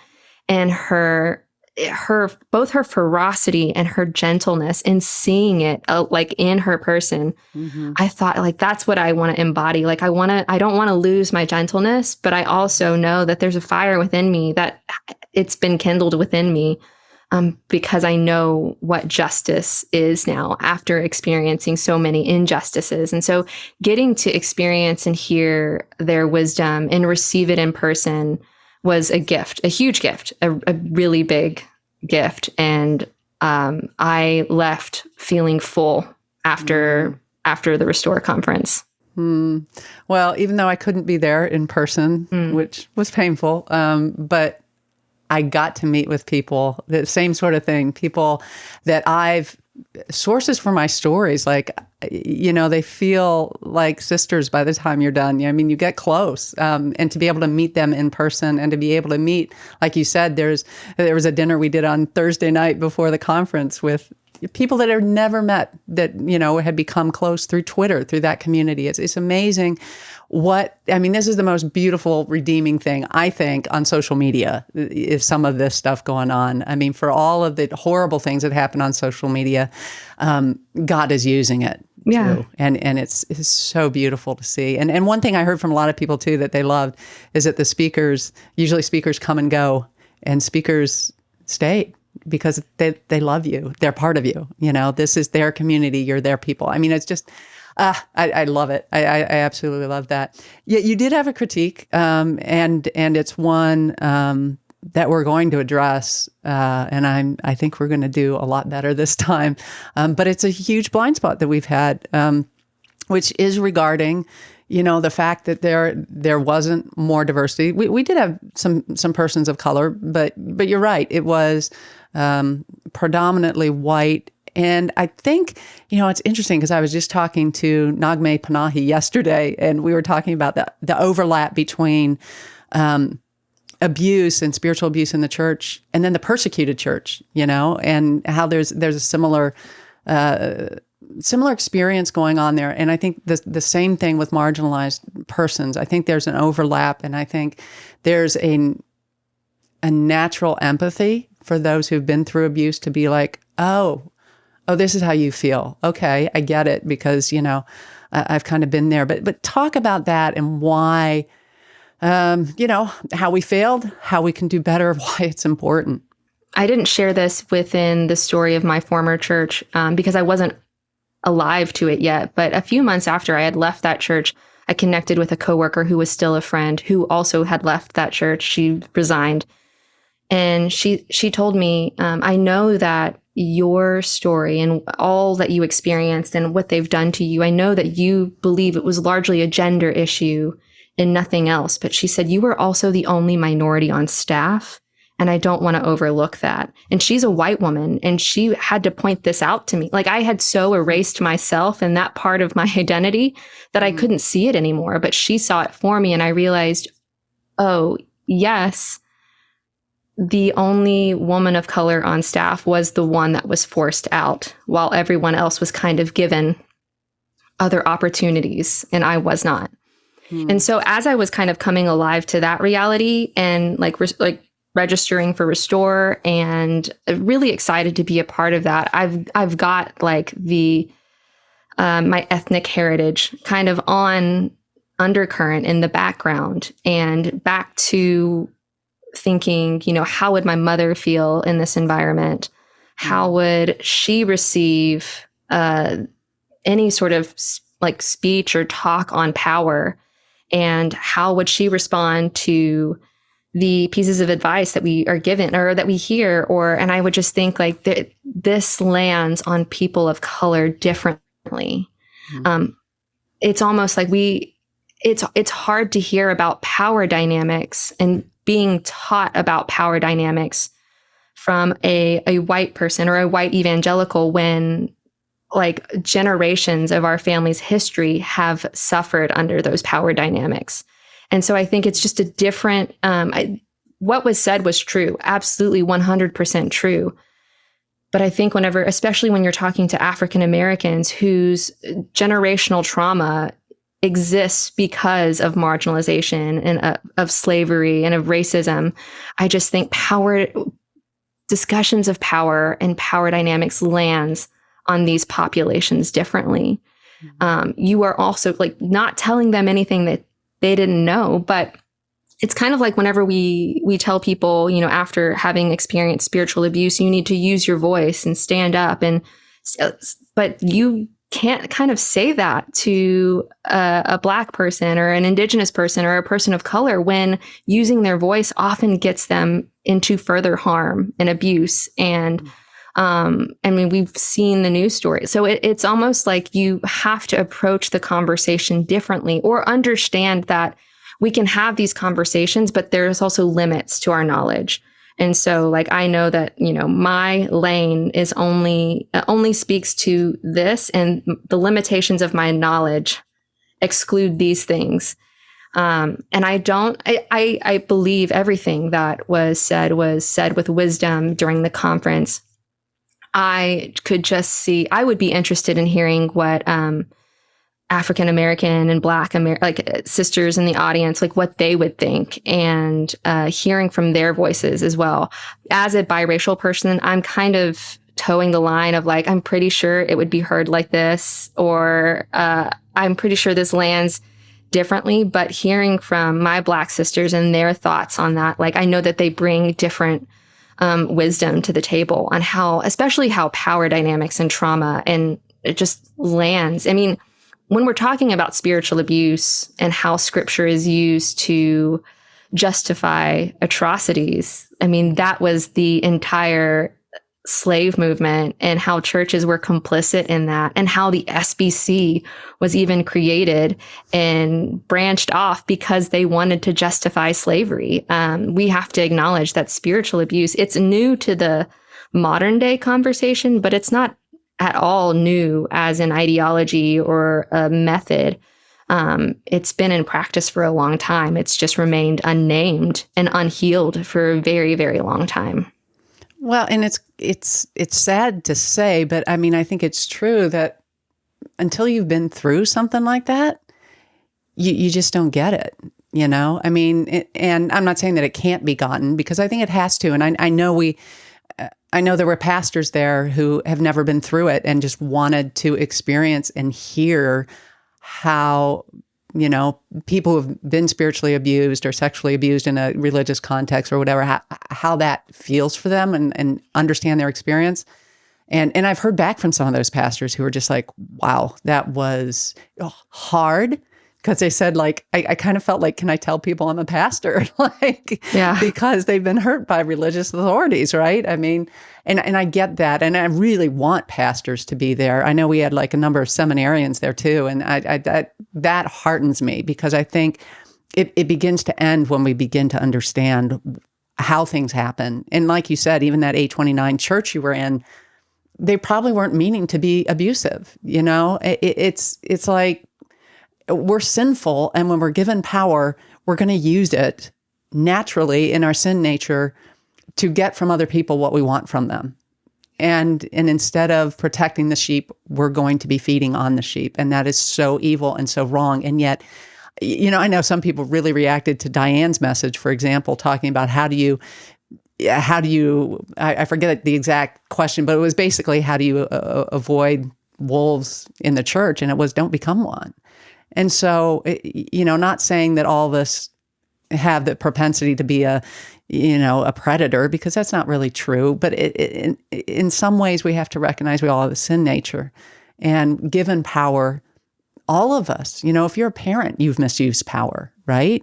and both her ferocity and her gentleness, and seeing it like in her person, I thought, like, that's what I want to embody. Like, I don't want to lose my gentleness, but I also know that there's a fire within me, that it's been kindled within me, because I know what justice is now after experiencing so many injustices. And so getting to experience and hear their wisdom and receive it in person was a gift, a huge gift, a really big gift. And I left feeling full after the Restore conference. Well, even though I couldn't be there in person, which was painful, but I got to meet with people, the same sort of thing, people that sources for my stories, like, they feel like sisters by the time you're done. I mean, you get close, and to be able to meet them in person, and to be able to meet, like you said, there was a dinner we did on Thursday night before the conference with people that I've never met, that, had become close through Twitter, through that community. It's amazing this is the most beautiful, redeeming thing, I think, on social media, is some of this stuff going on. I mean, for all of the horrible things that happen on social media, God is using it. Yeah. Too. And it's so beautiful to see. And one thing I heard from a lot of people too that they loved is that usually speakers come and go, and speakers stay because they love you. They're part of you. This is their community. You're their people. I mean, it's just, I love it. I absolutely love that. Yeah, you did have a critique, and it's one that we're going to address, and I think we're going to do a lot better this time. But it's a huge blind spot that we've had, which is regarding, the fact that there wasn't more diversity. We did have some persons of color, but you're right. It was predominantly white. And I think, it's interesting because I was just talking to Nagme Panahi yesterday, and we were talking about the overlap between abuse and spiritual abuse in the church, and then the persecuted church, and how there's a similar experience going on there. And I think the same thing with marginalized persons. I think there's an overlap, and I think there's a natural empathy for those who've been through abuse to be like, oh, this is how you feel. Okay, I get it, because, I've kind of been there. But talk about that, and why, how we failed, how we can do better, why it's important. I didn't share this within the story of my former church because I wasn't alive to it yet. But a few months after I had left that church, I connected with a coworker who was still a friend, who also had left that church. She resigned. And she told me, I know that your story and all that you experienced and what they've done to you, I know that you believe it was largely a gender issue and nothing else. But she said, you were also the only minority on staff, and I don't want to overlook that. And she's a white woman, and she had to point this out to me. Like, I had so erased myself and that part of my identity that I couldn't see it anymore. But she saw it for me, and I realized, oh, yes, the only woman of color on staff was the one that was forced out, while everyone else was kind of given other opportunities, and I was not. And so as I was kind of coming alive to that reality and like registering for Restore and really excited to be a part of that, I've got like the my ethnic heritage kind of on undercurrent in the background, and back to thinking, how would my mother feel in this environment? How would she receive any sort of like speech or talk on power? And how would she respond to the pieces of advice that we are given or that we hear? And I would just think like this lands on people of color differently. It's almost like it's hard to hear about power dynamics and being taught about power dynamics from a white person or a white evangelical when like generations of our family's history have suffered under those power dynamics. And so I think it's just a different, what was said was true, absolutely 100% true. But I think especially when you're talking to African Americans whose generational trauma exists because of marginalization and of slavery and of racism, I just think discussions of power and power dynamics lands on these populations differently. You are also like not telling them anything that they didn't know, but it's kind of like whenever we tell people, after having experienced spiritual abuse, you need to use your voice and stand up, but you can't kind of say that to a Black person or an Indigenous person or a person of color when using their voice often gets them into further harm and abuse. And I mean, we've seen the news story. So it's almost like you have to approach the conversation differently or understand that we can have these conversations, but there's also limits to our knowledge. And so like, I know that, my lane is only speaks to this, and the limitations of my knowledge exclude these things. And I believe everything that was said with wisdom during the conference. I could just see, I would be interested in hearing what African American and Black sisters in the audience, like what they would think, and hearing from their voices as well. As a biracial person, I'm kind of towing the line of like, I'm pretty sure it would be heard like this, or I'm pretty sure this lands differently. But hearing from my Black sisters and their thoughts on that, like I know that they bring different wisdom to the table on especially how power dynamics and trauma and it just lands. I mean, when we're talking about spiritual abuse and how scripture is used to justify atrocities, I mean, that was the entire slave movement and how churches were complicit in that, and how the SBC was even created and branched off because they wanted to justify slavery. We have to acknowledge that spiritual abuse, it's new to the modern day conversation, but it's not at all new as an ideology or a method. It's been in practice for a long time. It's just remained unnamed and unhealed for a very, very long time. Well, and it's sad to say, but I mean, I think it's true that until you've been through something like that, you just don't get it, I mean, and I'm not saying that it can't be gotten, because I think it has to. And I know there were pastors there who have never been through it and just wanted to experience and hear how, people who've been spiritually abused or sexually abused in a religious context or whatever, how that feels for them and understand their experience. And I've heard back from some of those pastors who are just like, wow, that was hard. Because they said, like, I kind of felt like, can I tell people I'm a pastor? Because they've been hurt by religious authorities, right? I mean, and I get that. And I really want pastors to be there. I know we had like a number of seminarians there too. And that heartens me, because I think it begins to end when we begin to understand how things happen. And like you said, even that 829 church you were in, they probably weren't meaning to be abusive. It's like, we're sinful, and when we're given power, we're going to use it naturally in our sin nature to get from other people what we want from them. And instead of protecting the sheep, we're going to be feeding on the sheep. And that is so evil and so wrong. And yet I know some people really reacted to Diane's message, for example, talking about how do you, I forget the exact question, but it was basically, how do you avoid wolves in the church? And it was, don't become one. And so, not saying that all of us have the propensity to be a predator, because that's not really true. But in some ways, we have to recognize we all have a sin nature. And given power, all of us, if you're a parent, you've misused power, right?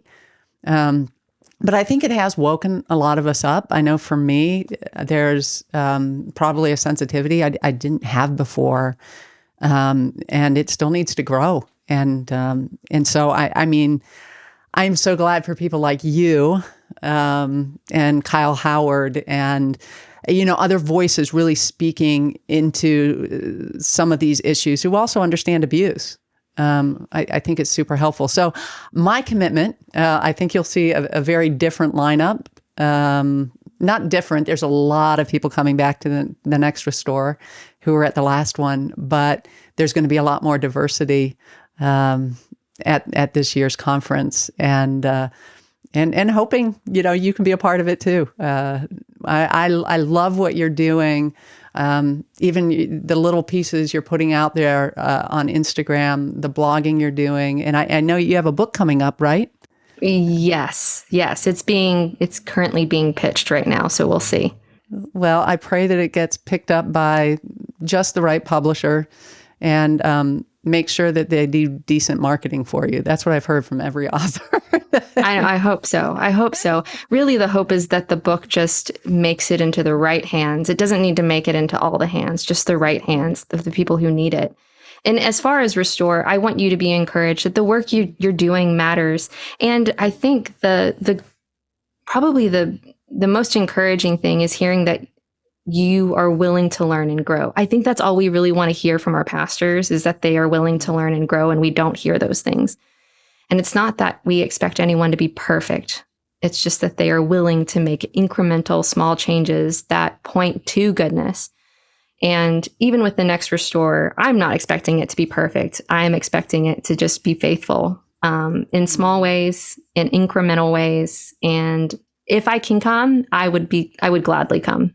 But I think it has woken a lot of us up. I know for me, there's probably a sensitivity I didn't have before, and it still needs to grow. And so I'm so glad for people like you and Kyle Howard and other voices really speaking into some of these issues who also understand abuse. I think it's super helpful. So my commitment, I think you'll see a very different lineup. Not different. There's a lot of people coming back to the next Restore who were at the last one, but there's going to be a lot more diversity at this year's conference, and hoping you can be a part of it too. I love what you're doing. Even the little pieces you're putting out there on Instagram, the blogging you're doing, and I know you have a book coming up, right? Yes, it's currently being pitched right now, so we'll see. Well, I pray that it gets picked up by just the right publisher, and make sure that they do decent marketing for you. That's what I've heard from every author. I hope so. I hope so. Really, the hope is that the book just makes it into the right hands. It doesn't need to make it into all the hands, just the right hands of the people who need it. And as far as Restore, I want you to be encouraged that the work you're doing matters. And I think probably the most encouraging thing is hearing that you are willing to learn and grow. I think that's all we really want to hear from our pastors, is that they are willing to learn and grow, and we don't hear those things. And it's not that we expect anyone to be perfect. It's just that they are willing to make incremental small changes that point to goodness. And even with the next Restore, I'm not expecting it to be perfect. I'm expecting it to just be faithful in small ways, in incremental ways. And if I can come, I would gladly come.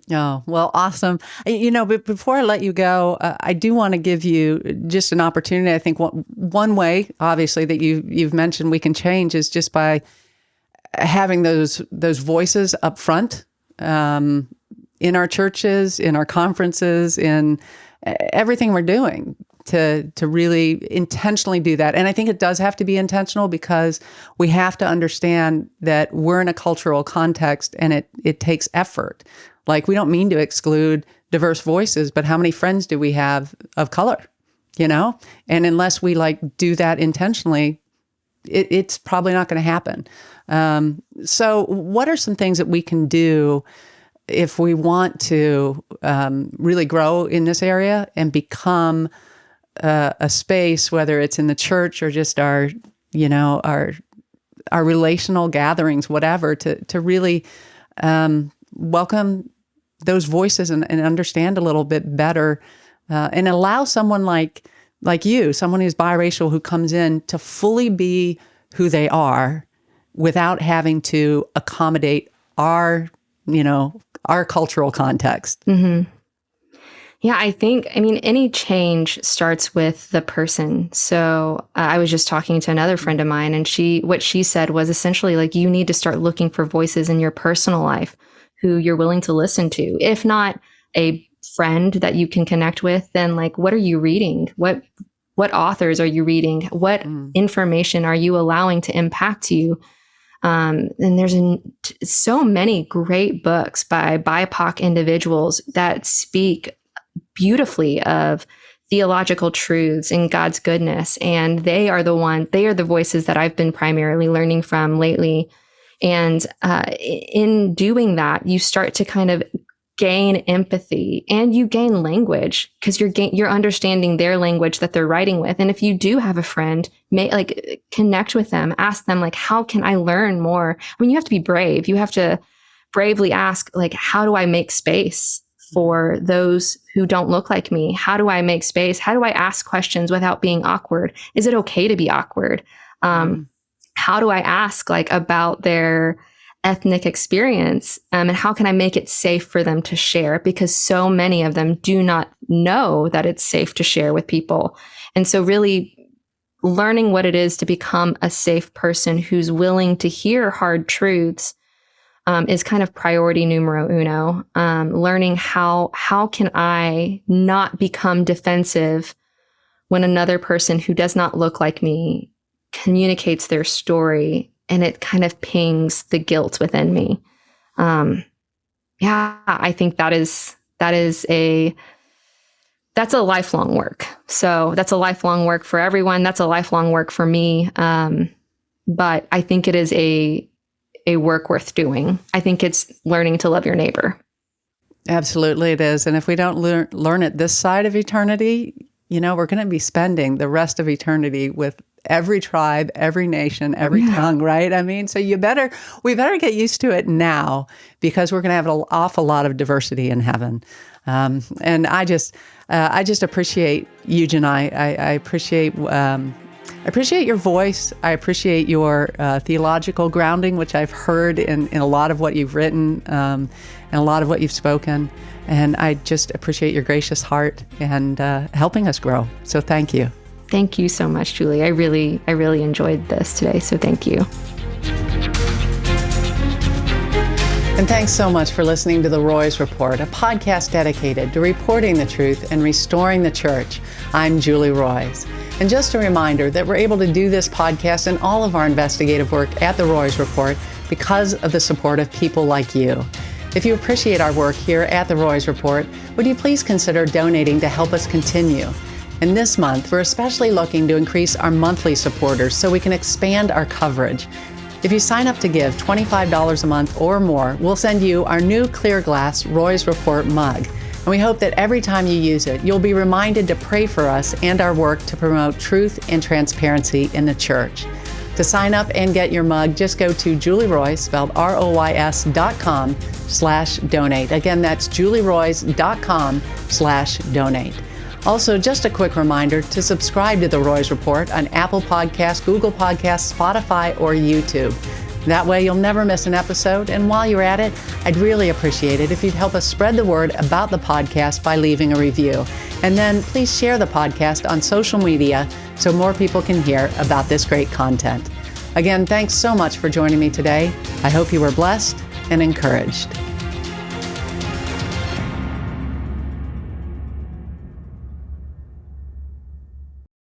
Oh, well, awesome. But before I let you go, I do want to give you just an opportunity. I think one way, obviously, that you've mentioned we can change is just by having those voices up front in our churches, in our conferences, in everything we're doing to really intentionally do that. And I think it does have to be intentional, because we have to understand that we're in a cultural context, and it takes effort. Like, we don't mean to exclude diverse voices, but how many friends do we have of color, And unless we do that intentionally, it's probably not going to happen. So what are some things that we can do if we want to really grow in this area and become a space, whether it's in the church or just our relational gatherings, whatever, to really welcome those voices and understand a little bit better, and allow someone like you, someone who's biracial, who comes in to fully be who they are without having to accommodate our cultural context. Mm-hmm. Yeah, any change starts with the person. So I was just talking to another friend of mine, and what she said was essentially you need to start looking for voices in your personal life who you're willing to listen to. If not a friend that you can connect with, then what are you reading? What authors are you reading? What information are you allowing to impact you? And there's so many great books by BIPOC individuals that speak beautifully of theological truths and God's goodness. And they are the voices that I've been primarily learning from lately. And in doing that, you start to kind of gain empathy, and you gain language, because you're understanding their language that they're writing with. And if you do have a friend, connect with them, ask them, how can I learn more? You have to be brave. You have to bravely ask, how do I make space for those who don't look like me? How do I make space? How do I ask questions without being awkward? Is it okay to be awkward? How do I ask like about their ethnic experience? And how can I make it safe for them to share? Because so many of them do not know that it's safe to share with people. And so really learning what it is to become a safe person who's willing to hear hard truths is kind of priority numero uno. Learning how can I not become defensive when another person who does not look like me communicates their story, and it kind of pings the guilt within me. I think that's a lifelong work. So that's a lifelong work for everyone. That's a lifelong work for me. But I think it is a work worth doing. I think it's learning to love your neighbor. Absolutely it is. And if we don't learn it this side of eternity, we're going to be spending the rest of eternity with every tribe, every nation, every tongue, right? I mean, so we better get used to it now, because we're going to have an awful lot of diversity in heaven. And I just appreciate you, Jenai. I appreciate your voice. I appreciate your theological grounding, which I've heard in a lot of what you've written and a lot of what you've spoken. And I just appreciate your gracious heart and helping us grow. So thank you. Thank you so much, Julie. I really enjoyed this today. So thank you. And thanks so much for listening to The Roys Report, a podcast dedicated to reporting the truth and restoring the church. I'm Julie Roys. And just a reminder that we're able to do this podcast and all of our investigative work at The Roys Report because of the support of people like you. If you appreciate our work here at The Roys Report, would you please consider donating to help us continue? And this month, we're especially looking to increase our monthly supporters so we can expand our coverage. If you sign up to give $25 a month or more, we'll send you our new clear glass Roys Report mug. And we hope that every time you use it, you'll be reminded to pray for us and our work to promote truth and transparency in the church. To sign up and get your mug, just go to julieroys, spelled ROYS.com/donate. Again, that's julieroys.com/donate. Also, just a quick reminder to subscribe to The Roys Report on Apple Podcasts, Google Podcasts, Spotify, or YouTube. That way you'll never miss an episode. And while you're at it, I'd really appreciate it if you'd help us spread the word about the podcast by leaving a review. And then please share the podcast on social media so more people can hear about this great content. Again, thanks so much for joining me today. I hope you were blessed and encouraged.